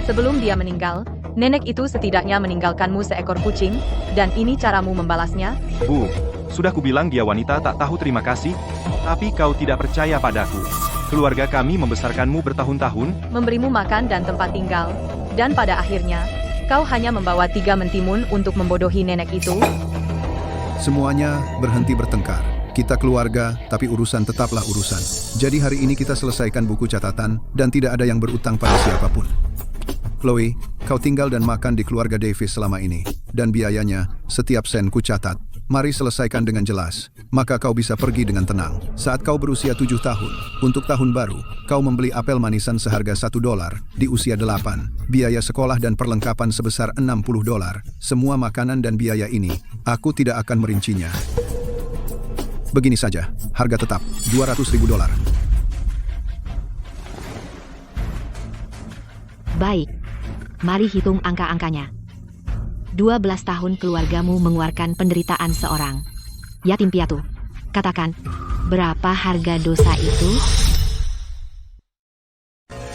Sebelum dia meninggal, nenek itu setidaknya meninggalkanmu seekor kucing, dan ini caramu membalasnya? Bu, sudah kubilang dia wanita tak tahu terima kasih, tapi kau tidak percaya padaku. Keluarga kami membesarkanmu bertahun-tahun, Memberimu makan dan tempat tinggal, dan pada akhirnya, kau hanya membawa 3 mentimun untuk membodohi nenek itu? Semuanya berhenti bertengkar. Kita keluarga, tapi urusan tetaplah urusan. Jadi hari ini kita selesaikan buku catatan, dan tidak ada yang berutang pada siapapun. Chloe, kau tinggal dan makan di keluarga Davis selama ini. Dan biayanya, setiap sen ku catat. Mari selesaikan dengan jelas. Maka kau bisa pergi dengan tenang. Saat kau berusia 7 tahun, untuk tahun baru, kau membeli apel manisan seharga $1. Di usia 8, biaya sekolah dan perlengkapan sebesar $60. Semua makanan dan biaya ini, aku tidak akan merincinya. Begini saja, harga tetap, $200.000. Baik. Mari hitung angka-angkanya. 12 tahun keluargamu mengeluarkan penderitaan seorang yatim piatu. Katakan, berapa harga dosa itu?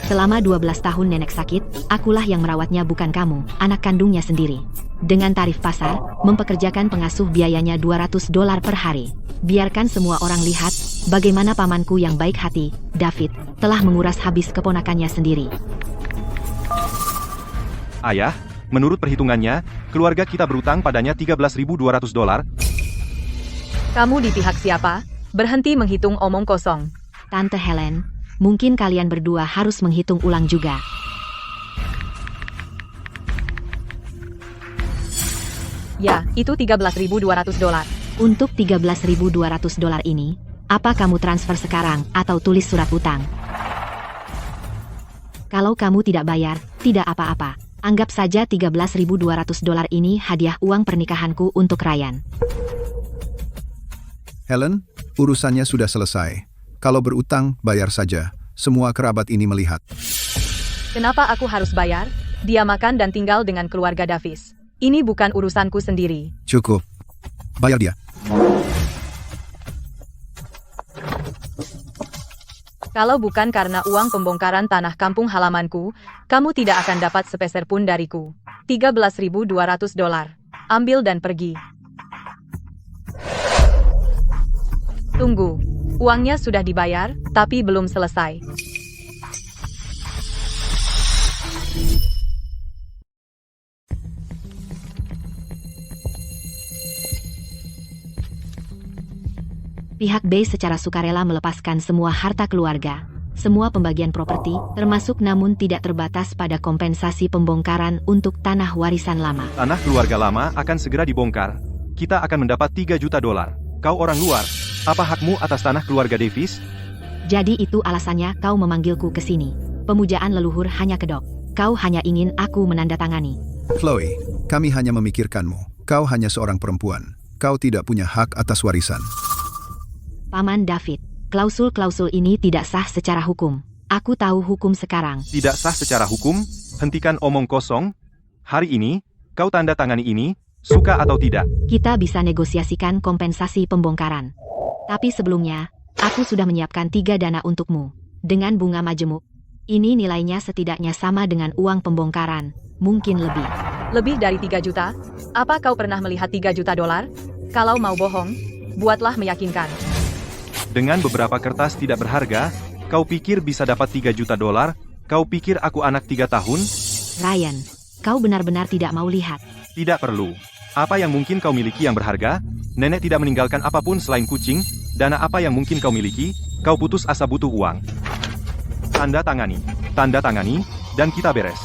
Selama 12 tahun nenek sakit, akulah yang merawatnya bukan kamu, anak kandungnya sendiri. Dengan tarif pasar, mempekerjakan pengasuh biayanya $200 per hari. Biarkan semua orang lihat bagaimana pamanku yang baik hati, David, telah menguras habis keponakannya sendiri. Ayah, menurut perhitungannya, keluarga kita berutang padanya $13.200. Kamu di pihak siapa? Berhenti menghitung omong kosong. Tante Helen, mungkin kalian berdua harus menghitung ulang juga. Ya, itu $13.200. Untuk $13.200 ini, apa kamu transfer sekarang atau tulis surat utang? Kalau kamu tidak bayar, tidak apa-apa. Anggap saja $13.200 ini hadiah uang pernikahanku untuk Ryan. Helen, urusannya sudah selesai. Kalau berutang, bayar saja. Semua kerabat ini melihat. Kenapa aku harus bayar? Dia makan dan tinggal dengan keluarga Davis. Ini bukan urusanku sendiri. Cukup. Bayar dia. Kalau bukan karena uang pembongkaran tanah kampung halamanku, kamu tidak akan dapat sepeser pun dariku. $13.200. Ambil dan pergi. Tunggu. Uangnya sudah dibayar, tapi belum selesai. Pihak B secara sukarela melepaskan semua harta keluarga, semua pembagian properti, termasuk namun tidak terbatas pada kompensasi pembongkaran untuk tanah warisan lama. Tanah keluarga lama akan segera dibongkar. Kita akan mendapat $3 juta. Kau orang luar. Apa hakmu atas tanah keluarga Davis? Jadi itu alasannya kau memanggilku ke sini. Pemujaan leluhur hanya kedok. Kau hanya ingin aku menandatangani. Chloe, kami hanya memikirkanmu. Kau hanya seorang perempuan. Kau tidak punya hak atas warisan. Paman David, klausul-klausul ini tidak sah secara hukum. Aku tahu hukum sekarang. Tidak sah secara hukum? Hentikan omong kosong. Hari ini, kau tanda tangani ini, suka atau tidak. Kita bisa negosiasikan kompensasi pembongkaran. Tapi sebelumnya, aku sudah menyiapkan 3 dana untukmu. Dengan bunga majemuk. Ini nilainya setidaknya sama dengan uang pembongkaran. Mungkin lebih. Lebih dari 3 juta? Apa kau pernah melihat $3 juta? Kalau mau bohong, buatlah meyakinkan. Dengan beberapa kertas tidak berharga, kau pikir bisa dapat $3 juta? Kau pikir aku anak 3 tahun? Ryan, kau benar-benar tidak mau lihat. Tidak perlu. Apa yang mungkin kau miliki yang berharga? Nenek tidak meninggalkan apapun selain kucing. Dana apa yang mungkin kau miliki? Kau putus asa butuh uang. Tanda tangani, dan kita beres.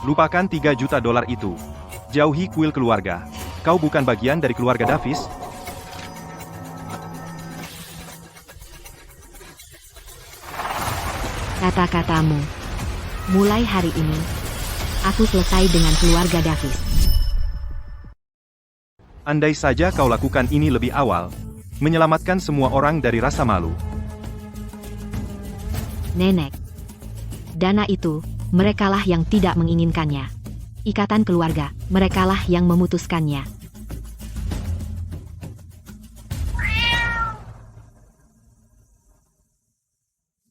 Lupakan $3 juta itu. Jauhi kuil keluarga. Kau bukan bagian dari keluarga Davis. Kata-katamu. Mulai hari ini, aku selesai dengan keluarga Davis. Andai saja kau lakukan ini lebih awal, menyelamatkan semua orang dari rasa malu. Nenek. Dana itu, merekalah yang tidak menginginkannya. Ikatan keluarga, merekalah yang memutuskannya.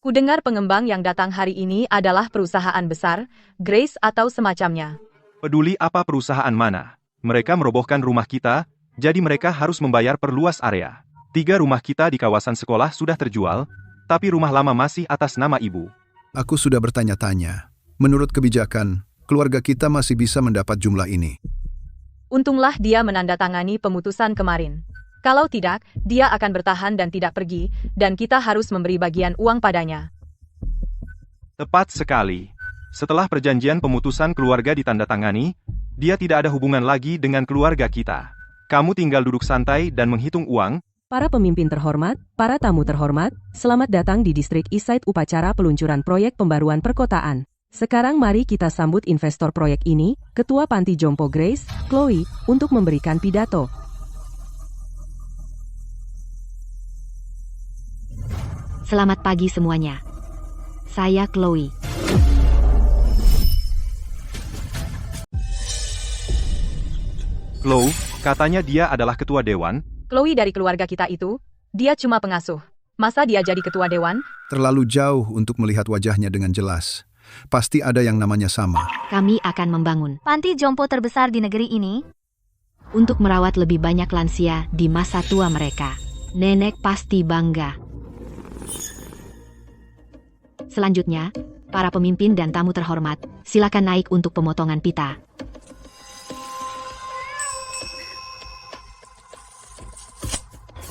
Kudengar pengembang yang datang hari ini adalah perusahaan besar, Grace atau semacamnya. Peduli apa perusahaan mana. Mereka merobohkan rumah kita, jadi mereka harus membayar perluas area. 3 rumah kita di kawasan sekolah sudah terjual, tapi rumah lama masih atas nama ibu. Aku sudah bertanya-tanya. Menurut kebijakan, keluarga kita masih bisa mendapat jumlah ini. Untunglah dia menandatangani pemutusan kemarin. Kalau tidak, dia akan bertahan dan tidak pergi, dan kita harus memberi bagian uang padanya. Tepat sekali. Setelah perjanjian pemutusan keluarga ditandatangani, dia tidak ada hubungan lagi dengan keluarga kita. Kamu tinggal duduk santai dan menghitung uang. Para pemimpin terhormat, para tamu terhormat, selamat datang di distrik Eastside upacara peluncuran proyek pembaruan perkotaan. Sekarang mari kita sambut investor proyek ini, Ketua Panti Jompo Grace, Chloe, untuk memberikan pidato. Selamat pagi semuanya. Saya Chloe. Chloe, katanya dia adalah ketua dewan. Chloe dari keluarga kita itu, dia cuma pengasuh. Masa dia jadi ketua dewan? Terlalu jauh untuk melihat wajahnya dengan jelas. Pasti ada yang namanya sama. Kami akan membangun Panti jompo terbesar di negeri ini. untuk merawat lebih banyak lansia di masa tua mereka. Nenek pasti bangga. Selanjutnya, para pemimpin dan tamu terhormat, silakan naik untuk pemotongan pita.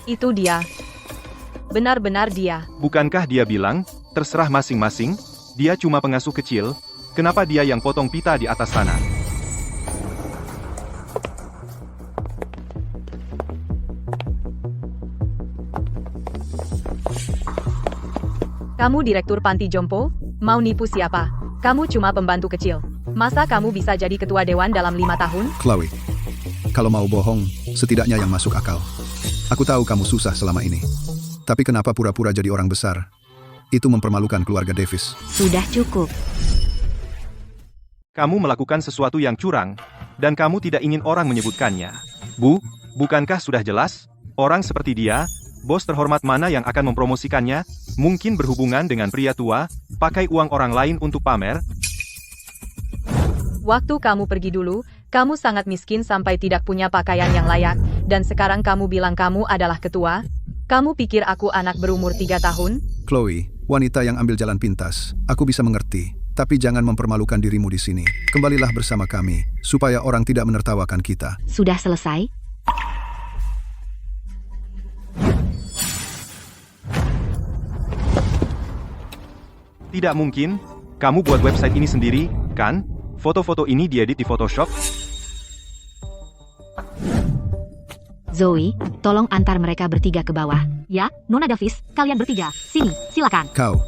Itu dia. Benar-benar dia. Bukankah dia bilang, terserah masing-masing, dia cuma pengasuh kecil, kenapa dia yang potong pita di atas sana? Kamu direktur panti jompo? Mau nipu siapa? Kamu cuma pembantu kecil. Masa kamu bisa jadi ketua dewan dalam 5 tahun? Chloe, kalau mau bohong, setidaknya yang masuk akal. Aku tahu kamu susah selama ini. Tapi kenapa pura-pura jadi orang besar? Itu mempermalukan keluarga Davis. Sudah cukup. Kamu melakukan sesuatu yang curang, dan kamu tidak ingin orang menyebutkannya. Bu, bukankah sudah jelas? Orang seperti dia, bos terhormat mana yang akan mempromosikannya? Mungkin berhubungan dengan pria tua, pakai uang orang lain untuk pamer. Waktu kamu pergi dulu, kamu sangat miskin sampai tidak punya pakaian yang layak, dan sekarang kamu bilang kamu adalah ketua? Kamu pikir aku anak berumur 3 tahun? Chloe, wanita yang ambil jalan pintas. Aku bisa mengerti, tapi jangan mempermalukan dirimu di sini. Kembalilah bersama kami, supaya orang tidak menertawakan kita. Sudah selesai? Tidak mungkin, kamu buat website ini sendiri, kan? Foto-foto ini diedit di Photoshop? Zoe, tolong antar mereka bertiga ke bawah. Ya, Nona Davis, kalian bertiga. Sini, silakan. Kau,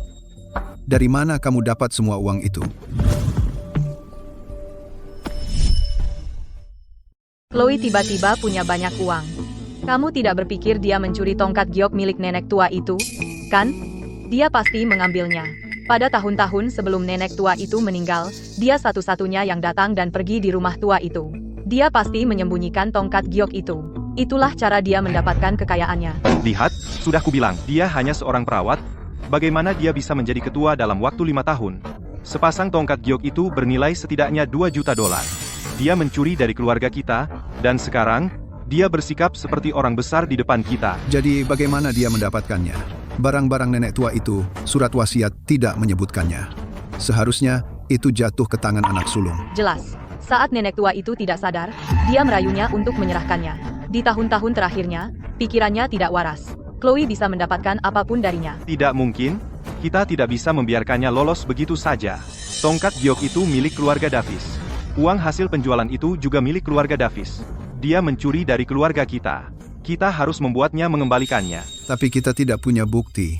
dari mana kamu dapat semua uang itu? Chloe tiba-tiba punya banyak uang. Kamu tidak berpikir dia mencuri tongkat giok milik nenek tua itu, kan? Dia pasti mengambilnya. Pada tahun-tahun sebelum nenek tua itu meninggal, dia satu-satunya yang datang dan pergi di rumah tua itu. Dia pasti menyembunyikan tongkat giok itu. Itulah cara dia mendapatkan kekayaannya. Lihat, sudah kubilang, dia hanya seorang perawat. Bagaimana dia bisa menjadi ketua dalam waktu 5 tahun? Sepasang tongkat giok itu bernilai setidaknya $2 juta. Dia mencuri dari keluarga kita, dan sekarang, dia bersikap seperti orang besar di depan kita. Jadi bagaimana dia mendapatkannya? Barang-barang nenek tua itu, surat wasiat tidak menyebutkannya. Seharusnya, itu jatuh ke tangan anak sulung. Jelas, saat nenek tua itu tidak sadar, dia merayunya untuk menyerahkannya. Di tahun-tahun terakhirnya, pikirannya tidak waras. Chloe bisa mendapatkan apapun darinya. Tidak mungkin, kita tidak bisa membiarkannya lolos begitu saja. Tongkat giok itu milik keluarga Davis. Uang hasil penjualan itu juga milik keluarga Davis. Dia mencuri dari keluarga kita. Kita harus membuatnya mengembalikannya. Tapi kita tidak punya bukti.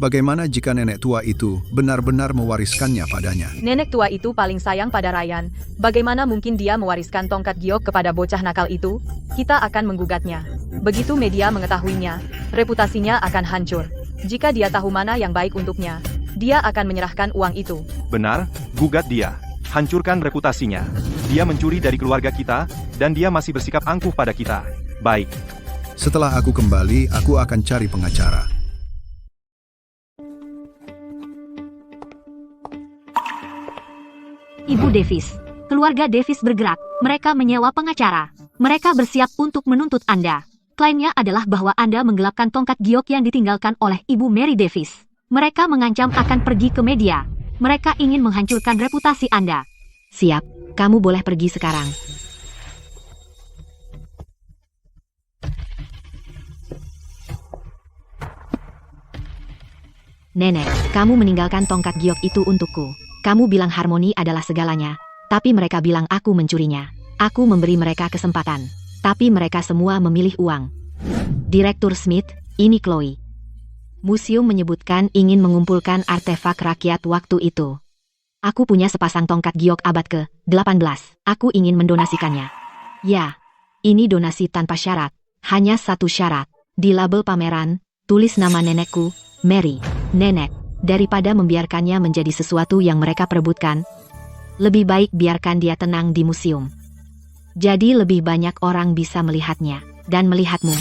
Bagaimana jika nenek tua itu benar-benar mewariskannya padanya? Nenek tua itu paling sayang pada Ryan. Bagaimana mungkin dia mewariskan tongkat giok kepada bocah nakal itu? Kita akan menggugatnya. Begitu media mengetahuinya, reputasinya akan hancur. Jika dia tahu mana yang baik untuknya, dia akan menyerahkan uang itu. Benar, gugat dia. Hancurkan reputasinya. Dia mencuri dari keluarga kita, dan dia masih bersikap angkuh pada kita. Baik. Setelah aku kembali, aku akan cari pengacara. Ibu Davis. Keluarga Davis bergerak. Mereka menyewa pengacara. Mereka bersiap untuk menuntut Anda. Klaimnya adalah bahwa Anda menggelapkan tongkat giok yang ditinggalkan oleh Ibu Mary Davis. Mereka mengancam akan pergi ke media. Mereka ingin menghancurkan reputasi Anda. Siap, kamu boleh pergi sekarang. Nenek, kamu meninggalkan tongkat giok itu untukku. Kamu bilang harmoni adalah segalanya, tapi mereka bilang aku mencurinya. Aku memberi mereka kesempatan, tapi mereka semua memilih uang. Direktur Smith, ini Chloe. Museum menyebutkan ingin mengumpulkan artefak rakyat waktu itu. Aku punya sepasang tongkat giok abad ke-18. Aku ingin mendonasikannya. Ya, ini donasi tanpa syarat. Hanya satu syarat. Di label pameran, tulis nama nenekku, Mary. Nenek, daripada membiarkannya menjadi sesuatu yang mereka perebutkan, lebih baik biarkan dia tenang di museum. Jadi lebih banyak orang bisa melihatnya, dan melihatmu.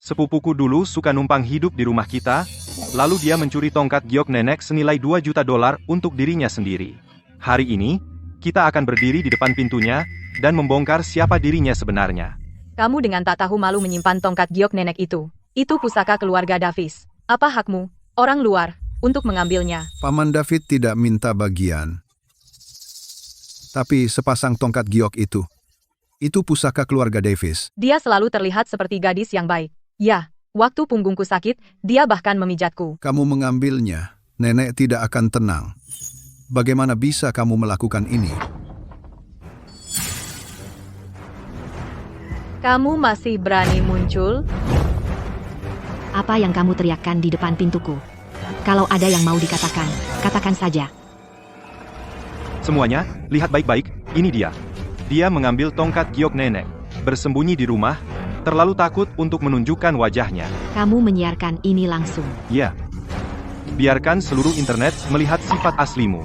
Sepupuku dulu suka numpang hidup di rumah kita, lalu dia mencuri tongkat giok nenek senilai $2 juta untuk dirinya sendiri. Hari ini, kita akan berdiri di depan pintunya, dan membongkar siapa dirinya sebenarnya. Kamu dengan tak tahu malu menyimpan tongkat giok nenek itu. Itu pusaka keluarga Davis. Apa hakmu, orang luar, untuk mengambilnya? Paman David tidak minta bagian. Tapi sepasang tongkat giok itu pusaka keluarga Davis. Dia selalu terlihat seperti gadis yang baik. Ya, waktu punggungku sakit, dia bahkan memijatku. Kamu mengambilnya, nenek tidak akan tenang. Bagaimana bisa kamu melakukan ini? Kamu masih berani muncul? Apa yang kamu teriakkan di depan pintuku? Kalau ada yang mau dikatakan, katakan saja. Semuanya, lihat baik-baik, ini dia. Dia mengambil tongkat giok nenek, bersembunyi di rumah, terlalu takut untuk menunjukkan wajahnya. Kamu menyiarkan ini langsung. Ya. Biarkan seluruh internet melihat sifat aslimu.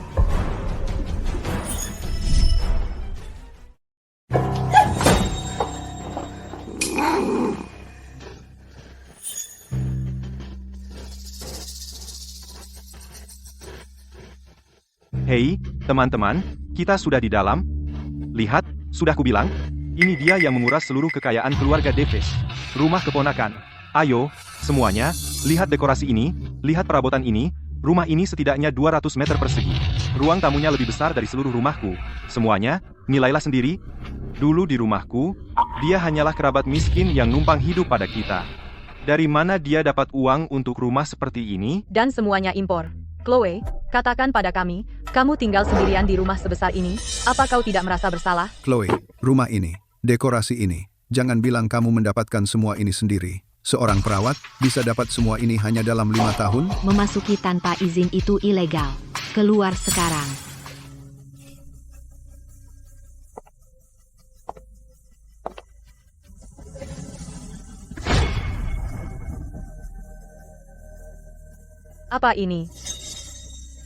Hei, teman-teman, kita sudah di dalam. Lihat, sudah kubilang, ini dia yang menguras seluruh kekayaan keluarga Davis. Rumah keponakan. Ayo, semuanya, lihat dekorasi ini, lihat perabotan ini, rumah ini setidaknya 200 meter persegi. Ruang tamunya lebih besar dari seluruh rumahku. Semuanya, nilailah sendiri. Dulu di rumahku, dia hanyalah kerabat miskin yang numpang hidup pada kita. Dari mana dia dapat uang untuk rumah seperti ini? Dan semuanya impor. Chloe, katakan pada kami, kamu tinggal sendirian di rumah sebesar ini, apa kau tidak merasa bersalah? Chloe, rumah ini, dekorasi ini, jangan bilang kamu mendapatkan semua ini sendiri. Seorang perawat bisa dapat semua ini hanya dalam 5 tahun? Memasuki tanpa izin itu ilegal. Keluar sekarang. Apa ini?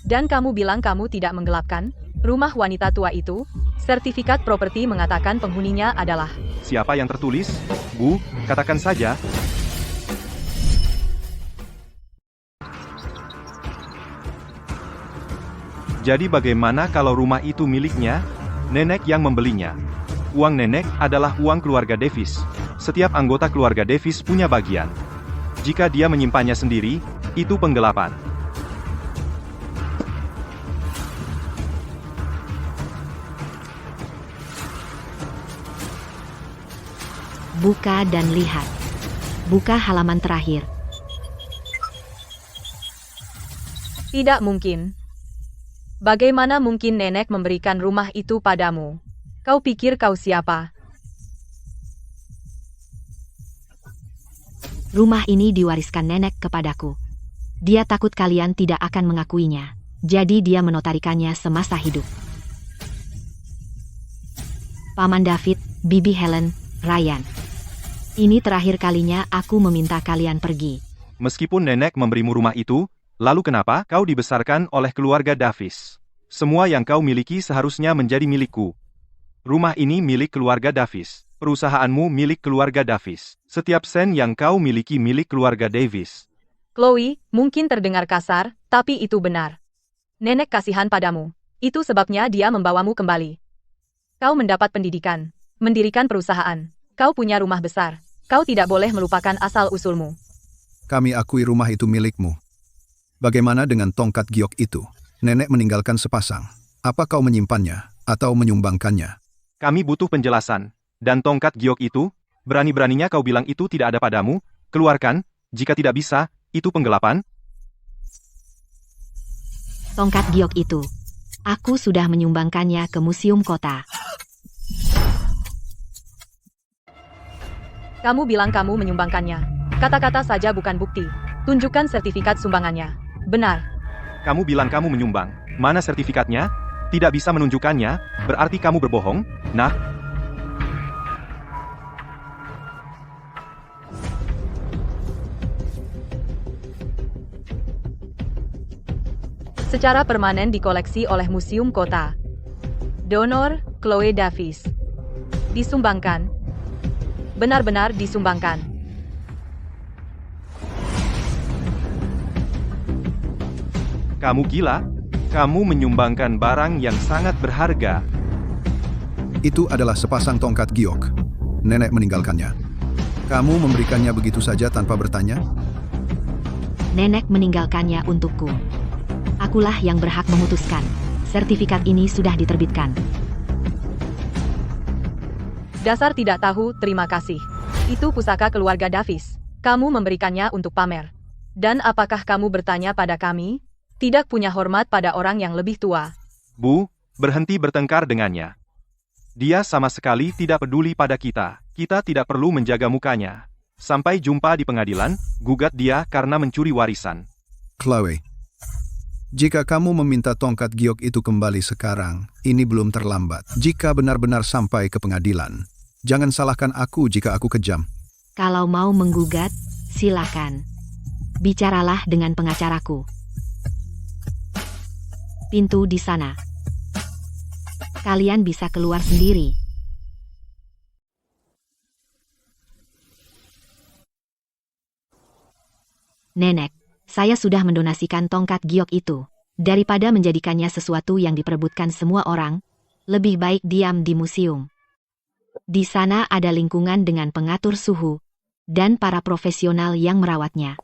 Dan kamu bilang kamu tidak menggelapkan? Rumah wanita tua itu, sertifikat properti mengatakan penghuninya adalah... Siapa yang tertulis? Bu, katakan saja. Jadi bagaimana kalau rumah itu miliknya? Nenek yang membelinya. Uang nenek adalah uang keluarga Davis. Setiap anggota keluarga Davis punya bagian. Jika dia menyimpannya sendiri, itu penggelapan. Buka dan lihat. Buka halaman terakhir. Tidak mungkin. Bagaimana mungkin nenek memberikan rumah itu padamu? Kau pikir kau siapa? Rumah ini diwariskan nenek kepadaku. Dia takut kalian tidak akan mengakuinya. Jadi dia menotarikannya semasa hidup. Paman David, Bibi Helen, Ryan. Ini terakhir kalinya aku meminta kalian pergi. Meskipun nenek memberimu rumah itu, lalu kenapa kau dibesarkan oleh keluarga Davis? Semua yang kau miliki seharusnya menjadi milikku. Rumah ini milik keluarga Davis. Perusahaanmu milik keluarga Davis. Setiap sen yang kau miliki milik keluarga Davis. Chloe, mungkin terdengar kasar, tapi itu benar. Nenek kasihan padamu. Itu sebabnya dia membawamu kembali. Kau mendapat pendidikan, mendirikan perusahaan. Kau punya rumah besar. Kau tidak boleh melupakan asal-usulmu. Kami akui rumah itu milikmu. Bagaimana dengan tongkat giok itu? Nenek meninggalkan sepasang. Apa kau menyimpannya atau menyumbangkannya? Kami butuh penjelasan. Dan tongkat giok itu, berani-beraninya kau bilang itu tidak ada padamu? Keluarkan, jika tidak bisa, itu penggelapan. Tongkat giok itu. Aku sudah menyumbangkannya ke museum kota. Kamu bilang kamu menyumbangkannya. Kata-kata saja bukan bukti. Tunjukkan sertifikat sumbangannya. Benar. Kamu bilang kamu menyumbang. Mana sertifikatnya? Tidak bisa menunjukkannya, berarti kamu berbohong. Nah, secara permanen dikoleksi oleh Museum Kota. Donor, Chloe Davis. Disumbangkan. Benar-benar disumbangkan. kamu gila? Kamu menyumbangkan barang yang sangat berharga. Itu adalah sepasang tongkat giok. Nenek meninggalkannya. Kamu memberikannya begitu saja tanpa bertanya? Nenek meninggalkannya untukku. Akulah yang berhak memutuskan. Sertifikat ini sudah diterbitkan. Dasar tidak tahu, terima kasih. Itu pusaka keluarga Davis. Kamu memberikannya untuk pamer. Dan apakah kamu bertanya pada kami? Tidak punya hormat pada orang yang lebih tua. Bu, berhenti bertengkar dengannya. Dia sama sekali tidak peduli pada kita. Kita tidak perlu menjaga mukanya. Sampai jumpa di pengadilan, gugat dia karena mencuri warisan. Chloe, jika kamu meminta tongkat giok itu kembali sekarang, ini belum terlambat. Jika benar-benar sampai ke pengadilan, jangan salahkan aku jika aku kejam. Kalau mau menggugat, silakan. Bicaralah dengan pengacaraku. Pintu di sana. Kalian bisa keluar sendiri. Nenek, saya sudah mendonasikan tongkat giok itu. Daripada menjadikannya sesuatu yang diperebutkan semua orang, lebih baik diam di museum. Di sana ada lingkungan dengan pengatur suhu dan para profesional yang merawatnya.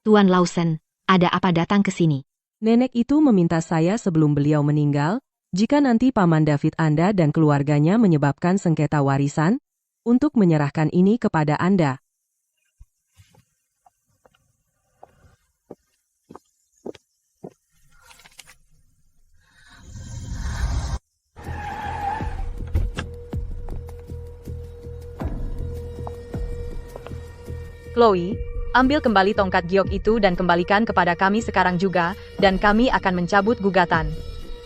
Tuan Lawson, ada apa datang ke sini? Nenek itu meminta saya sebelum beliau meninggal, jika nanti Paman David Anda dan keluarganya menyebabkan sengketa warisan, untuk menyerahkan ini kepada Anda. Chloe, ambil kembali tongkat giok itu dan kembalikan kepada kami sekarang juga, dan kami akan mencabut gugatan.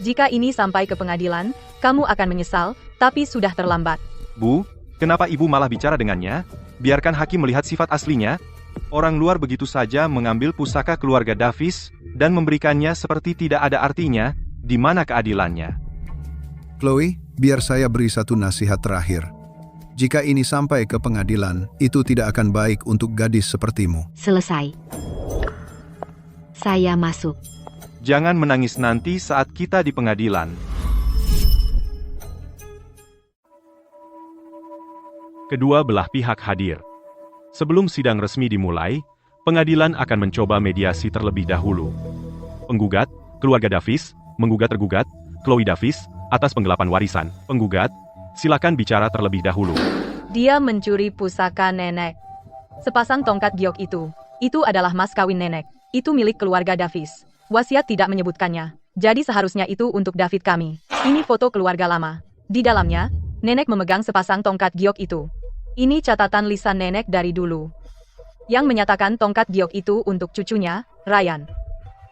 Jika ini sampai ke pengadilan, kamu akan menyesal, tapi sudah terlambat. Bu, kenapa ibu malah bicara dengannya? Biarkan hakim melihat sifat aslinya. Orang luar begitu saja mengambil pusaka keluarga Davis dan memberikannya seperti tidak ada artinya. Di mana keadilannya? Chloe, biar saya beri satu nasihat terakhir. Jika ini sampai ke pengadilan, itu tidak akan baik untuk gadis sepertimu. Selesai. Saya masuk. Jangan menangis nanti saat kita di pengadilan. Kedua belah pihak hadir. Sebelum sidang resmi dimulai, pengadilan akan mencoba mediasi terlebih dahulu. Penggugat, keluarga Davis, menggugat tergugat, Chloe Davis, atas penggelapan warisan. Penggugat, silakan bicara terlebih dahulu. Dia mencuri pusaka nenek. Sepasang tongkat giok itu adalah mas kawin nenek. Itu milik keluarga Davis. Wasiat tidak menyebutkannya. Jadi seharusnya itu untuk David kami. Ini foto keluarga lama. Di dalamnya, nenek memegang sepasang tongkat giok itu. Ini catatan lisan nenek dari dulu. Yang menyatakan tongkat giok itu untuk cucunya, Ryan.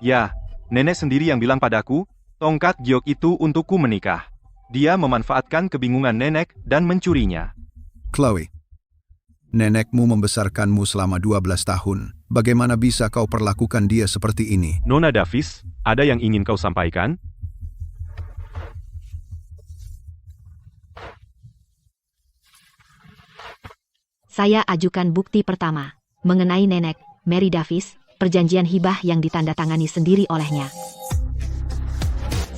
Ya, nenek sendiri yang bilang padaku, tongkat giok itu untukku menikah. Dia memanfaatkan kebingungan nenek dan mencurinya. Chloe, nenekmu membesarkanmu selama 12 tahun. Bagaimana bisa kau perlakukan dia seperti ini? Nona Davis, ada yang ingin kau sampaikan? Saya ajukan bukti pertama. mengenai nenek, Mary Davis, perjanjian hibah yang ditandatangani sendiri olehnya.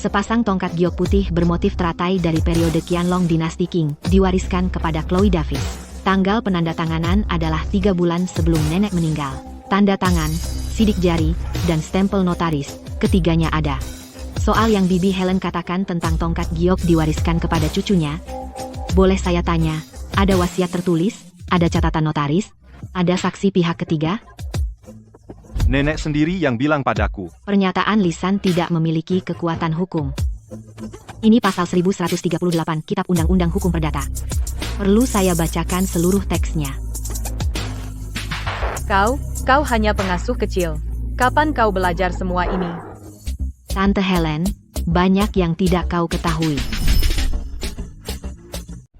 Sepasang tongkat giok putih bermotif teratai dari periode Qianlong Dinasti Qing diwariskan kepada Chloe Davis. Tanggal penandatanganan adalah 3 bulan sebelum nenek meninggal. Tanda tangan, sidik jari, dan stempel notaris, ketiganya ada. Soal yang Bibi Helen katakan tentang tongkat giok diwariskan kepada cucunya, boleh saya tanya, ada wasiat tertulis, ada catatan notaris, ada saksi pihak ketiga? Nenek sendiri yang bilang padaku. Pernyataan lisan tidak memiliki kekuatan hukum. Ini pasal 1138 Kitab Undang-Undang Hukum Perdata. Perlu saya bacakan seluruh teksnya. Kau hanya pengasuh kecil. Kapan kau belajar semua ini? Tante Helen, banyak yang tidak kau ketahui.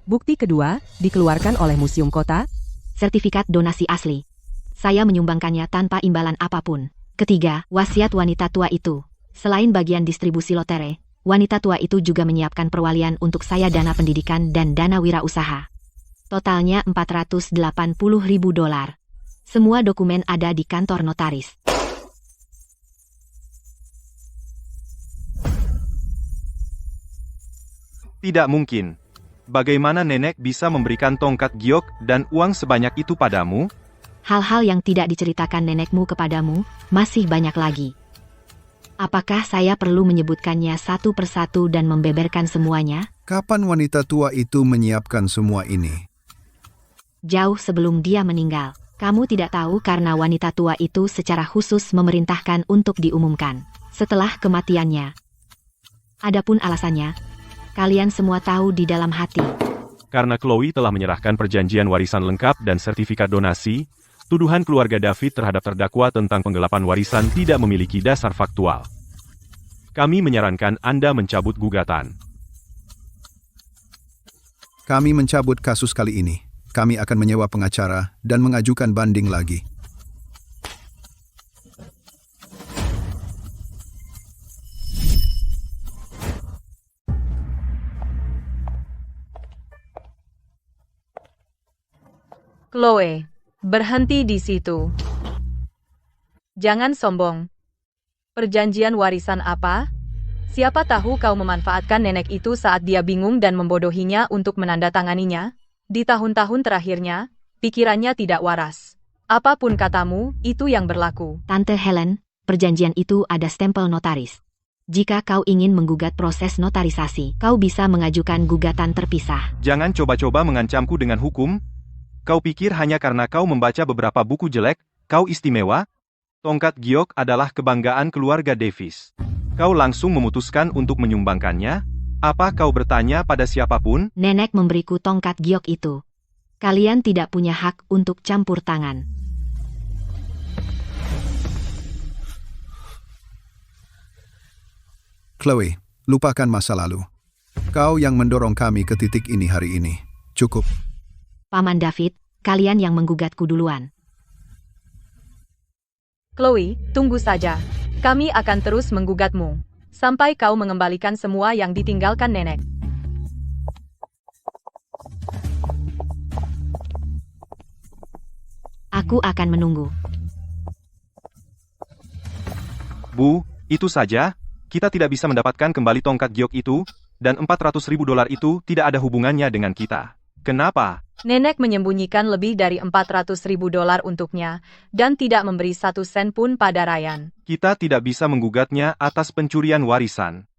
Bukti kedua, dikeluarkan oleh Museum Kota. Sertifikat donasi asli. Saya menyumbangkannya tanpa imbalan apapun. Ketiga, wasiat wanita tua itu. Selain bagian distribusi lotere, wanita tua itu juga menyiapkan perwalian untuk saya dana pendidikan dan dana wirausaha. Totalnya $480.000. Semua dokumen ada di kantor notaris. Tidak mungkin. Bagaimana nenek bisa memberikan tongkat giok dan uang sebanyak itu padamu? Hal-hal yang tidak diceritakan nenekmu kepadamu, masih banyak lagi. Apakah saya perlu menyebutkannya satu persatu dan membeberkan semuanya? Kapan wanita tua itu menyiapkan semua ini? Jauh sebelum dia meninggal. Kamu tidak tahu karena wanita tua itu secara khusus memerintahkan untuk diumumkan setelah kematiannya. Adapun alasannya, kalian semua tahu di dalam hati. Karena Chloe telah menyerahkan perjanjian warisan lengkap dan sertifikat donasi, tuduhan keluarga David terhadap terdakwa tentang penggelapan warisan tidak memiliki dasar faktual. Kami menyarankan Anda mencabut gugatan. Kami mencabut kasus kali ini. Kami akan menyewa pengacara dan mengajukan banding lagi. Chloe, berhenti di situ. Jangan sombong. Perjanjian warisan apa? Siapa tahu kau memanfaatkan nenek itu saat dia bingung dan membodohinya untuk menandatanganinya? Di tahun-tahun terakhirnya, pikirannya tidak waras. Apapun katamu, itu yang berlaku. Tante Helen, perjanjian itu ada stempel notaris. Jika kau ingin menggugat proses notarisasi, kau bisa mengajukan gugatan terpisah. Jangan coba-coba mengancamku dengan hukum. Kau pikir hanya karena kau membaca beberapa buku jelek, kau istimewa? Tongkat giok adalah kebanggaan keluarga Davis. Kau langsung memutuskan untuk menyumbangkannya? Apa kau bertanya pada siapapun? Nenek memberiku tongkat giok itu. Kalian tidak punya hak untuk campur tangan. Chloe, lupakan masa lalu. Kau yang mendorong kami ke titik ini hari ini. Cukup. Paman David, kalian yang menggugatku duluan. Chloe, tunggu saja. Kami akan terus menggugatmu. Sampai kau mengembalikan semua yang ditinggalkan nenek. Aku akan menunggu. Bu, itu saja. Kita tidak bisa mendapatkan kembali tongkat giok itu, dan $400.000 itu tidak ada hubungannya dengan kita. Kenapa? Nenek menyembunyikan lebih dari $400.000 untuknya, dan tidak memberi 1 sen pun pada Ryan. Kita tidak bisa menggugatnya atas pencurian warisan.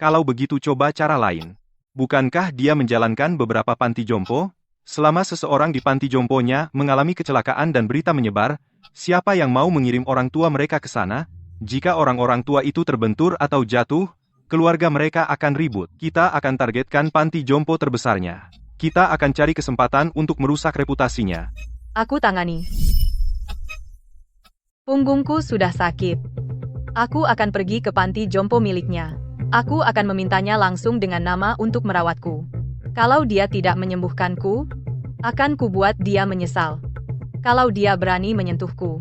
Kalau begitu coba cara lain. Bukankah dia menjalankan beberapa panti jompo? Selama seseorang di panti jomponya mengalami kecelakaan dan berita menyebar, siapa yang mau mengirim orang tua mereka ke sana? Jika orang-orang tua itu terbentur atau jatuh, keluarga mereka akan ribut. Kita akan targetkan panti jompo terbesarnya. Kita akan cari kesempatan untuk merusak reputasinya. Aku tangani. Punggungku sudah sakit. Aku akan pergi ke panti jompo miliknya. Aku akan memintanya langsung dengan nama untuk merawatku. Kalau dia tidak menyembuhkanku, akan kubuat dia menyesal. Kalau dia berani menyentuhku,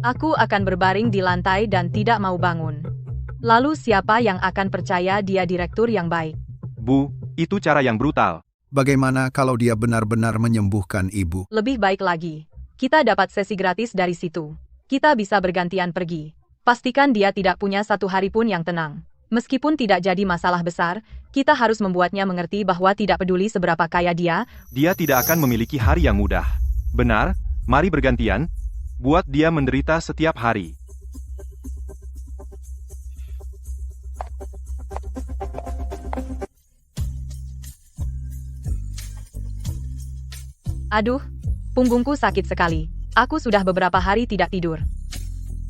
aku akan berbaring di lantai dan tidak mau bangun. Lalu siapa yang akan percaya dia direktur yang baik? Bu, itu cara yang brutal. Bagaimana kalau dia benar-benar menyembuhkan ibu? Lebih baik lagi. Kita dapat sesi gratis dari situ. Kita bisa bergantian pergi. Pastikan dia tidak punya satu hari pun yang tenang. Meskipun tidak jadi masalah besar, kita harus membuatnya mengerti bahwa tidak peduli seberapa kaya dia, Dia tidak akan memiliki hari yang mudah. Benar, mari bergantian. Buat dia menderita setiap hari. Aduh, punggungku sakit sekali. Aku sudah beberapa hari tidak tidur.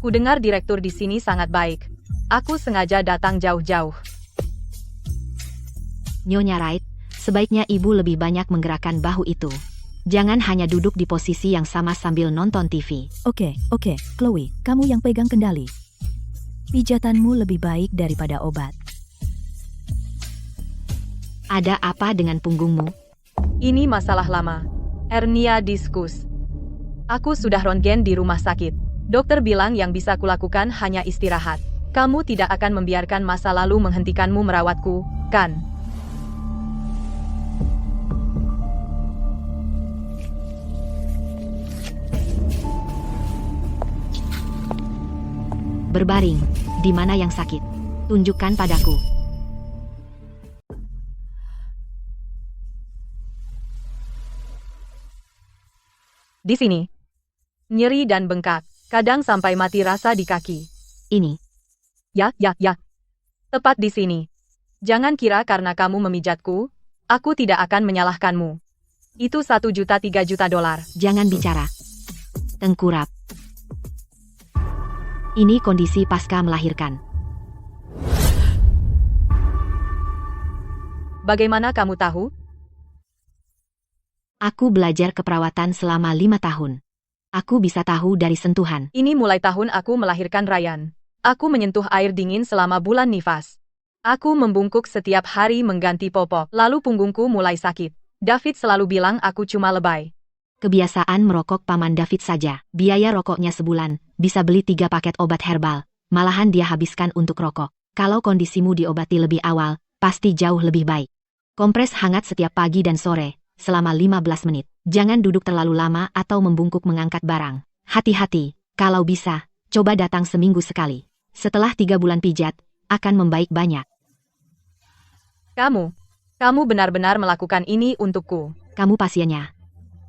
Ku dengar direktur di sini sangat baik. Aku sengaja datang jauh-jauh. Nyonya Wright, sebaiknya ibu lebih banyak menggerakkan bahu itu. Jangan hanya duduk di posisi yang sama sambil nonton TV. Oke, Chloe, kamu yang pegang kendali. Pijatanmu lebih baik daripada obat. Ada apa dengan punggungmu? Ini masalah lama. Hernia diskus. Aku sudah röntgen di rumah sakit. Dokter bilang yang bisa kulakukan hanya istirahat. Kamu tidak akan membiarkan masa lalu menghentikanmu merawatku, kan? Berbaring. Di mana yang sakit? Tunjukkan padaku. Di sini. Nyeri dan bengkak. Kadang sampai mati rasa di kaki. Ini. Ya. Tepat di sini. Jangan kira karena kamu memijatku, aku tidak akan menyalahkanmu. Itu 1 juta 3 juta dolar. Jangan bicara. Tengkurap. Ini kondisi pasca melahirkan. Bagaimana kamu tahu? Aku belajar keperawatan selama 5 tahun. Aku bisa tahu dari sentuhan. Ini mulai tahun aku melahirkan Ryan. Aku menyentuh air dingin selama bulan nifas. Aku membungkuk setiap hari mengganti popok. Lalu punggungku mulai sakit. David selalu bilang aku cuma lebay. Kebiasaan merokok paman David saja. Biaya rokoknya sebulan, bisa beli 3 paket obat herbal. Malahan dia habiskan untuk rokok. Kalau kondisimu diobati lebih awal, pasti jauh lebih baik. Kompres hangat setiap pagi dan sore, selama 15 menit. Jangan duduk terlalu lama atau membungkuk mengangkat barang. Hati-hati, kalau bisa, coba datang seminggu sekali. Setelah 3 bulan pijat, akan membaik banyak. Kamu benar-benar melakukan ini untukku. Kamu pasiennya.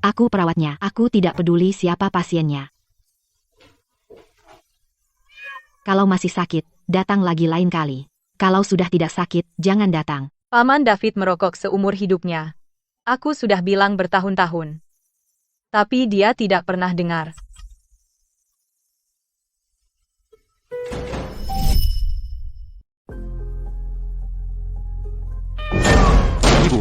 Aku perawatnya. Aku tidak peduli siapa pasiennya. Kalau masih sakit, datang lagi lain kali. Kalau sudah tidak sakit, jangan datang. Paman David merokok seumur hidupnya. Aku sudah bilang bertahun-tahun. Tapi dia tidak pernah dengar. Ibu,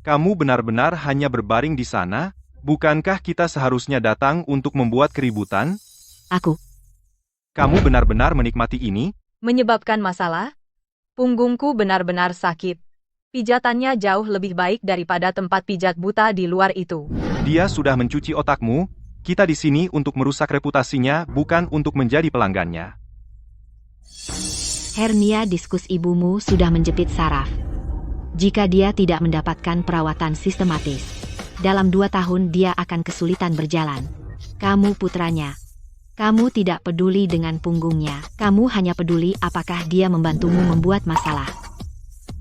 kamu benar-benar hanya berbaring di sana? Bukankah kita seharusnya datang untuk membuat keributan? Kamu benar-benar menikmati ini? Menyebabkan masalah? Punggungku benar-benar sakit. Pijatannya jauh lebih baik daripada tempat pijat buta di luar itu. Dia sudah mencuci otakmu. Kita di sini untuk merusak reputasinya, bukan untuk menjadi pelanggannya. Hernia diskus ibumu sudah menjepit saraf. Jika dia tidak mendapatkan perawatan sistematis, dalam 2 tahun dia akan kesulitan berjalan. Kamu putranya. Kamu tidak peduli dengan punggungnya. Kamu hanya peduli apakah dia membantumu membuat masalah.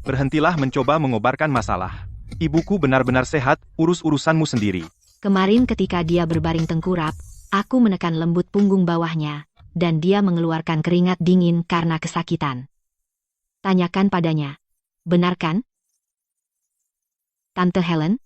Berhentilah mencoba mengobarkan masalah. Ibuku benar-benar sehat, urus urusanmu sendiri. Kemarin ketika dia berbaring tengkurap, aku menekan lembut punggung bawahnya, dan dia mengeluarkan keringat dingin karena kesakitan. Tanyakan padanya. Benar kan? Tante Helen,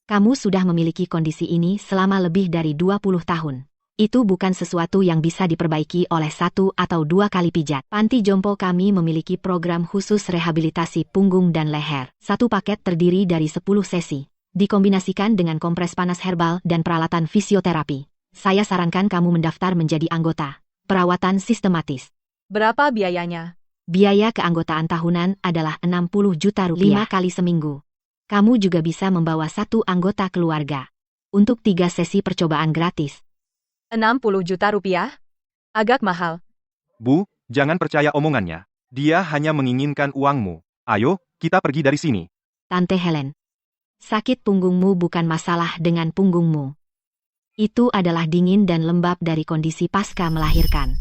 kamu sudah memiliki kondisi ini selama lebih dari 20 tahun. Itu bukan sesuatu yang bisa diperbaiki oleh 1 atau 2 kali pijat. Panti jompo kami memiliki program khusus rehabilitasi punggung dan leher. 1 paket terdiri dari 10 sesi. Dikombinasikan dengan kompres panas herbal dan peralatan fisioterapi. Saya sarankan kamu mendaftar menjadi anggota. Perawatan sistematis. Berapa biayanya? Biaya keanggotaan tahunan adalah 60 juta rupiah 5 kali seminggu. Kamu juga bisa membawa 1 anggota keluarga. Untuk 3 sesi percobaan gratis. 60 juta rupiah? Agak mahal. Bu, jangan percaya omongannya. Dia hanya menginginkan uangmu. Ayo, kita pergi dari sini. Tante Helen. Sakit punggungmu bukan masalah dengan punggungmu. Itu adalah dingin dan lembab dari kondisi pasca melahirkan.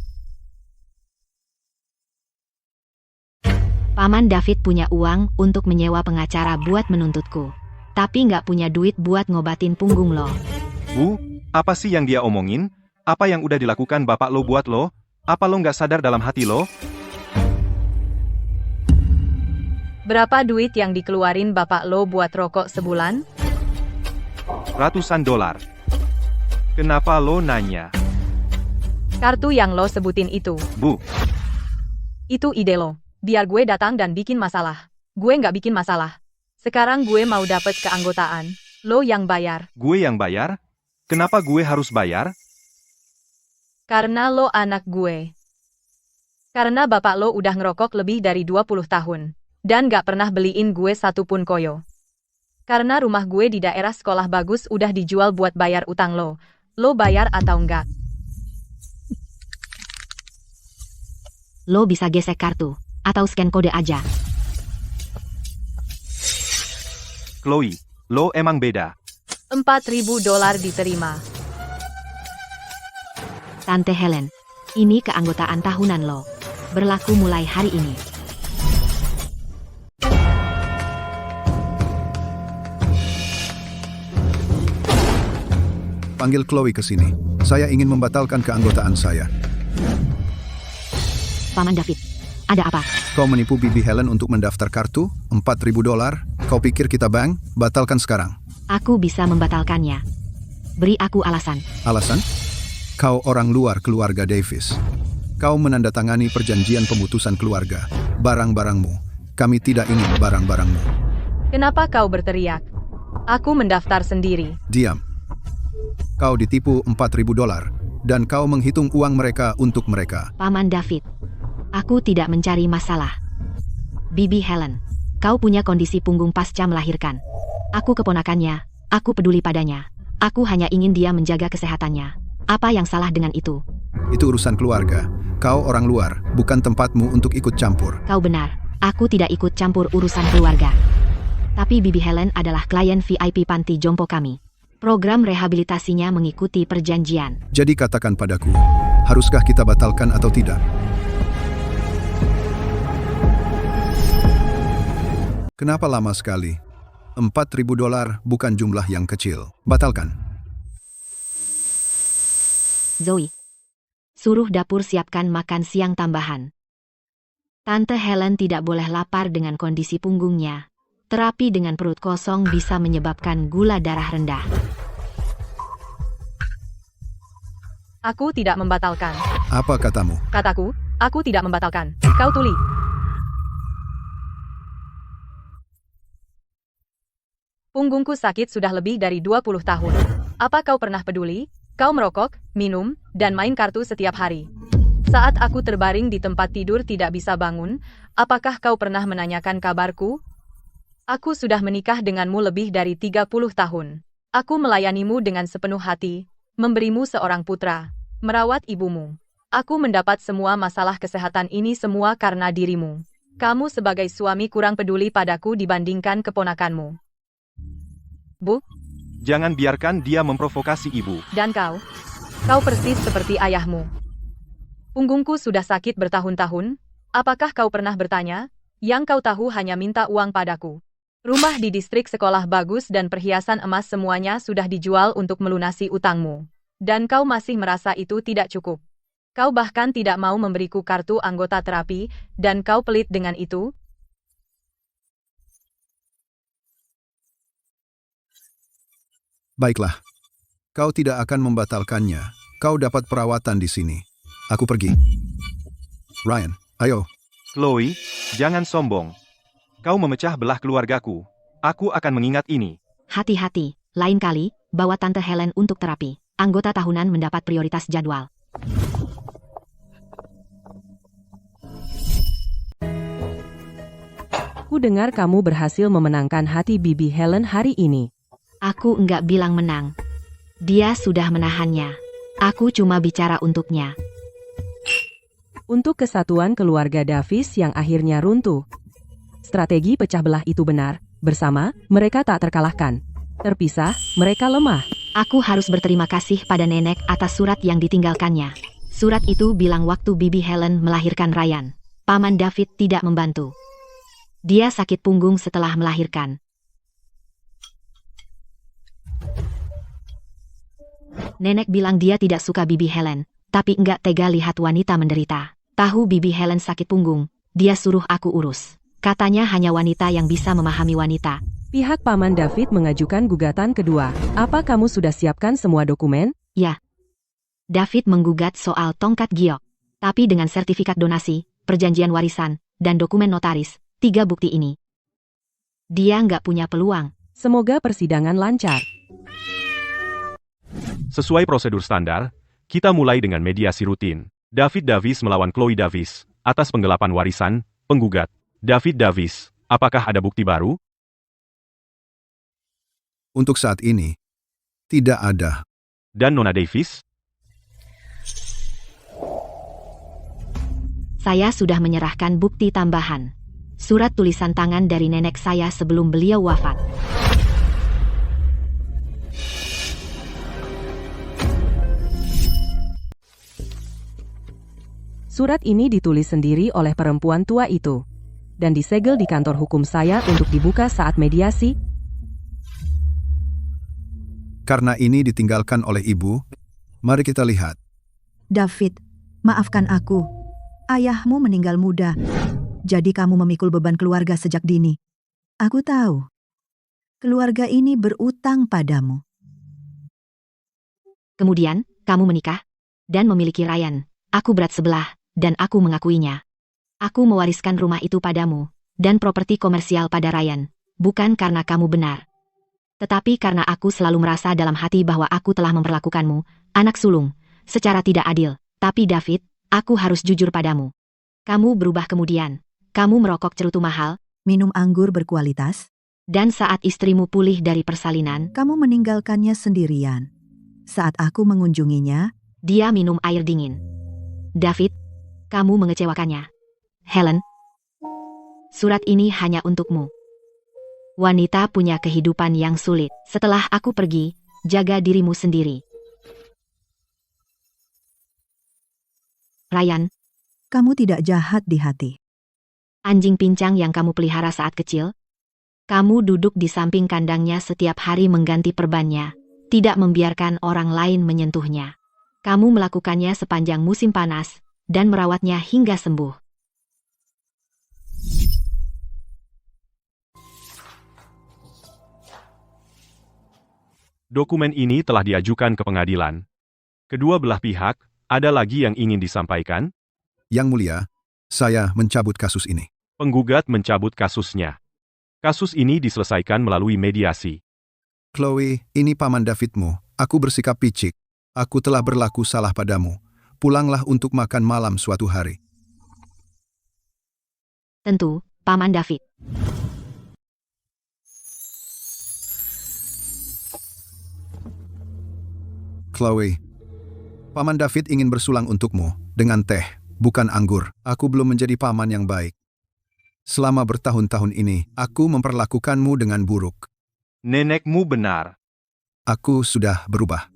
Paman David punya uang untuk menyewa pengacara buat menuntutku. Tapi nggak punya duit buat ngobatin punggung lo. Bu, apa sih yang dia omongin? Apa yang udah dilakukan bapak lo buat lo? Apa lo nggak sadar dalam hati lo? Berapa duit yang dikeluarin bapak lo buat rokok sebulan? Ratusan dolar. Kenapa lo nanya? Kartu yang lo sebutin itu. Bu, Itu ide lo. Biar gue datang dan bikin masalah. Gue nggak bikin masalah. Sekarang gue mau dapet keanggotaan. Lo yang bayar. gue yang bayar? Kenapa gue harus bayar? Karena lo anak gue. Karena bapak lo udah ngerokok lebih dari 20 tahun. Dan gak pernah beliin gue satupun koyo. Karena rumah gue di daerah sekolah bagus udah dijual buat bayar utang lo. Lo bayar atau enggak? Lo bisa gesek kartu. Atau scan kode aja. Chloe, lo emang beda. $4.000 diterima. Tante Helen, ini keanggotaan tahunan lo. Berlaku mulai hari ini. Panggil Chloe ke sini. Saya ingin membatalkan keanggotaan saya. Paman David, ada apa? Kau menipu Bibi Helen untuk mendaftar kartu? $4.000? Kau pikir kita bank? Batalkan sekarang. Aku bisa membatalkannya. Beri aku alasan. Alasan? Kau orang luar keluarga Davis. Kau menandatangani perjanjian pemutusan keluarga. Barang-barangmu. Kami tidak ingin barang-barangmu. Kenapa kau berteriak? Aku mendaftar sendiri. Diam. Kau ditipu $4.000 dan kau menghitung uang mereka untuk mereka. Paman David, aku tidak mencari masalah. Bibi Helen, kau punya kondisi punggung pasca melahirkan. Aku keponakannya, aku peduli padanya. Aku hanya ingin dia menjaga kesehatannya. Apa yang salah dengan itu? Itu urusan keluarga. Kau orang luar, bukan tempatmu untuk ikut campur. Kau benar, aku tidak ikut campur urusan keluarga. Tapi Bibi Helen adalah klien VIP panti jompo kami. Program rehabilitasinya mengikuti perjanjian. Jadi katakan padaku, haruskah kita batalkan atau tidak? Kenapa lama sekali? $4.000 bukan jumlah yang kecil. Batalkan. Zoe, suruh dapur siapkan makan siang tambahan. Tante Helen tidak boleh lapar dengan kondisi punggungnya. Terapi dengan perut kosong bisa menyebabkan gula darah rendah. Aku tidak membatalkan. Apa katamu? Kataku, aku tidak membatalkan. Kau tuli. Punggungku sakit sudah lebih dari 20 tahun. Apa kau pernah peduli? Kau merokok, minum, dan main kartu setiap hari. Saat aku terbaring di tempat tidur tidak bisa bangun, apakah kau pernah menanyakan kabarku? Aku sudah menikah denganmu lebih dari 30 tahun. Aku melayanimu dengan sepenuh hati, memberimu seorang putra, merawat ibumu. Aku mendapat semua masalah kesehatan ini semua karena dirimu. Kamu sebagai suami kurang peduli padaku dibandingkan keponakanmu. Bu, Jangan biarkan dia memprovokasi ibu. dan kau persis seperti ayahmu. Punggungku sudah sakit bertahun-tahun. Apakah kau pernah bertanya? Yang kau tahu hanya minta uang padaku. Rumah di distrik sekolah bagus dan perhiasan emas semuanya sudah dijual untuk melunasi utangmu. Dan kau masih merasa itu tidak cukup. Kau bahkan tidak mau memberiku kartu anggota terapi, dan kau pelit dengan itu? Baiklah. Kau tidak akan membatalkannya. Kau dapat perawatan di sini. Aku pergi. Ryan, ayo. Chloe, jangan sombong. Kau memecah belah keluargaku. Aku akan mengingat ini. Hati-hati, lain kali, bawa Tante Helen untuk terapi. Anggota tahunan mendapat prioritas jadwal. Ku dengar kamu berhasil memenangkan hati Bibi Helen hari ini. Aku enggak bilang menang. Dia sudah menahannya. Aku cuma bicara untuknya. Untuk kesatuan keluarga Davis yang akhirnya runtuh. Strategi pecah belah itu benar. Bersama, mereka tak terkalahkan. Terpisah, mereka lemah. Aku harus berterima kasih pada nenek atas surat yang ditinggalkannya. Surat itu bilang waktu Bibi Helen melahirkan Ryan, Paman David tidak membantu. Dia sakit punggung setelah melahirkan. Nenek bilang dia tidak suka Bibi Helen, tapi enggak tega lihat wanita menderita. Tahu Bibi Helen sakit punggung, dia suruh aku urus. Katanya hanya wanita yang bisa memahami wanita. Pihak Paman David mengajukan gugatan kedua. Apa kamu sudah siapkan semua dokumen? Ya. David menggugat soal tongkat giok. Tapi dengan sertifikat donasi, perjanjian warisan, dan dokumen notaris, 3 bukti ini. Dia nggak punya peluang. Semoga persidangan lancar. Sesuai prosedur standar, kita mulai dengan mediasi rutin. David Davis melawan Chloe Davis atas penggelapan warisan. Penggugat, David Davis, apakah ada bukti baru? Untuk saat ini, tidak ada. Dan Nona Davis? Saya sudah menyerahkan bukti tambahan. Surat tulisan tangan dari nenek saya sebelum beliau wafat. Surat ini ditulis sendiri oleh perempuan tua itu. Dan disegel di kantor hukum saya untuk dibuka saat mediasi. Karena ini ditinggalkan oleh ibu, mari kita lihat. David, maafkan aku. Ayahmu meninggal muda, jadi kamu memikul beban keluarga sejak dini. Aku tahu, keluarga ini berutang padamu. Kemudian, kamu menikah dan memiliki Ryan. Aku berat sebelah, dan aku mengakuinya. Aku mewariskan rumah itu padamu, dan properti komersial pada Ryan, bukan karena kamu benar. Tetapi karena aku selalu merasa dalam hati bahwa aku telah memperlakukanmu, anak sulung, secara tidak adil. Tapi David, aku harus jujur padamu. Kamu berubah kemudian. Kamu merokok cerutu mahal, Minum anggur berkualitas, dan saat istrimu pulih dari persalinan, kamu meninggalkannya sendirian. Saat aku mengunjunginya, dia minum air dingin. David, kamu mengecewakannya. Helen, surat ini hanya untukmu. Wanita punya kehidupan yang sulit. Setelah aku pergi, jaga dirimu sendiri. Ryan, kamu tidak jahat di hati. anjing pincang yang kamu pelihara saat kecil, kamu duduk di samping kandangnya setiap hari mengganti perbannya, tidak membiarkan orang lain menyentuhnya. Kamu melakukannya sepanjang musim panas, dan merawatnya hingga sembuh. Dokumen ini telah diajukan ke pengadilan. Kedua belah pihak, ada lagi yang ingin disampaikan? Yang Mulia, saya mencabut kasus ini. Penggugat mencabut kasusnya. Kasus ini diselesaikan melalui mediasi. Chloe, ini Paman Davidmu. Aku bersikap picik. Aku telah berlaku salah padamu. Pulanglah untuk makan malam suatu hari. Tentu, Paman David. Chloe, Paman David ingin bersulang untukmu dengan teh, bukan anggur. Aku belum menjadi paman yang baik. Selama bertahun-tahun ini, aku memperlakukanmu dengan buruk. Nenekmu benar. Aku sudah berubah.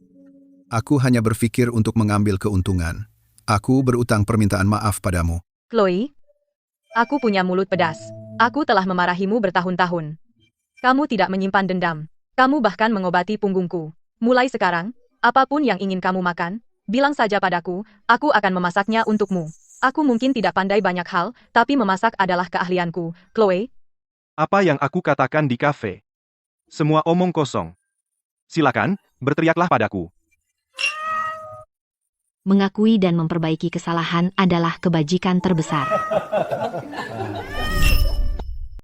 Aku hanya berpikir untuk mengambil keuntungan. Aku berutang permintaan maaf padamu. Chloe, aku punya mulut pedas. Aku telah memarahimu bertahun-tahun. Kamu tidak menyimpan dendam. Kamu bahkan mengobati punggungku. Mulai sekarang, apapun yang ingin kamu makan, bilang saja padaku, aku akan memasaknya untukmu. Aku mungkin tidak pandai banyak hal, tapi memasak adalah keahlianku. Chloe, Apa yang aku katakan di kafe? Semua omong kosong. Silakan, berteriaklah padaku. Mengakui dan memperbaiki kesalahan adalah kebajikan terbesar.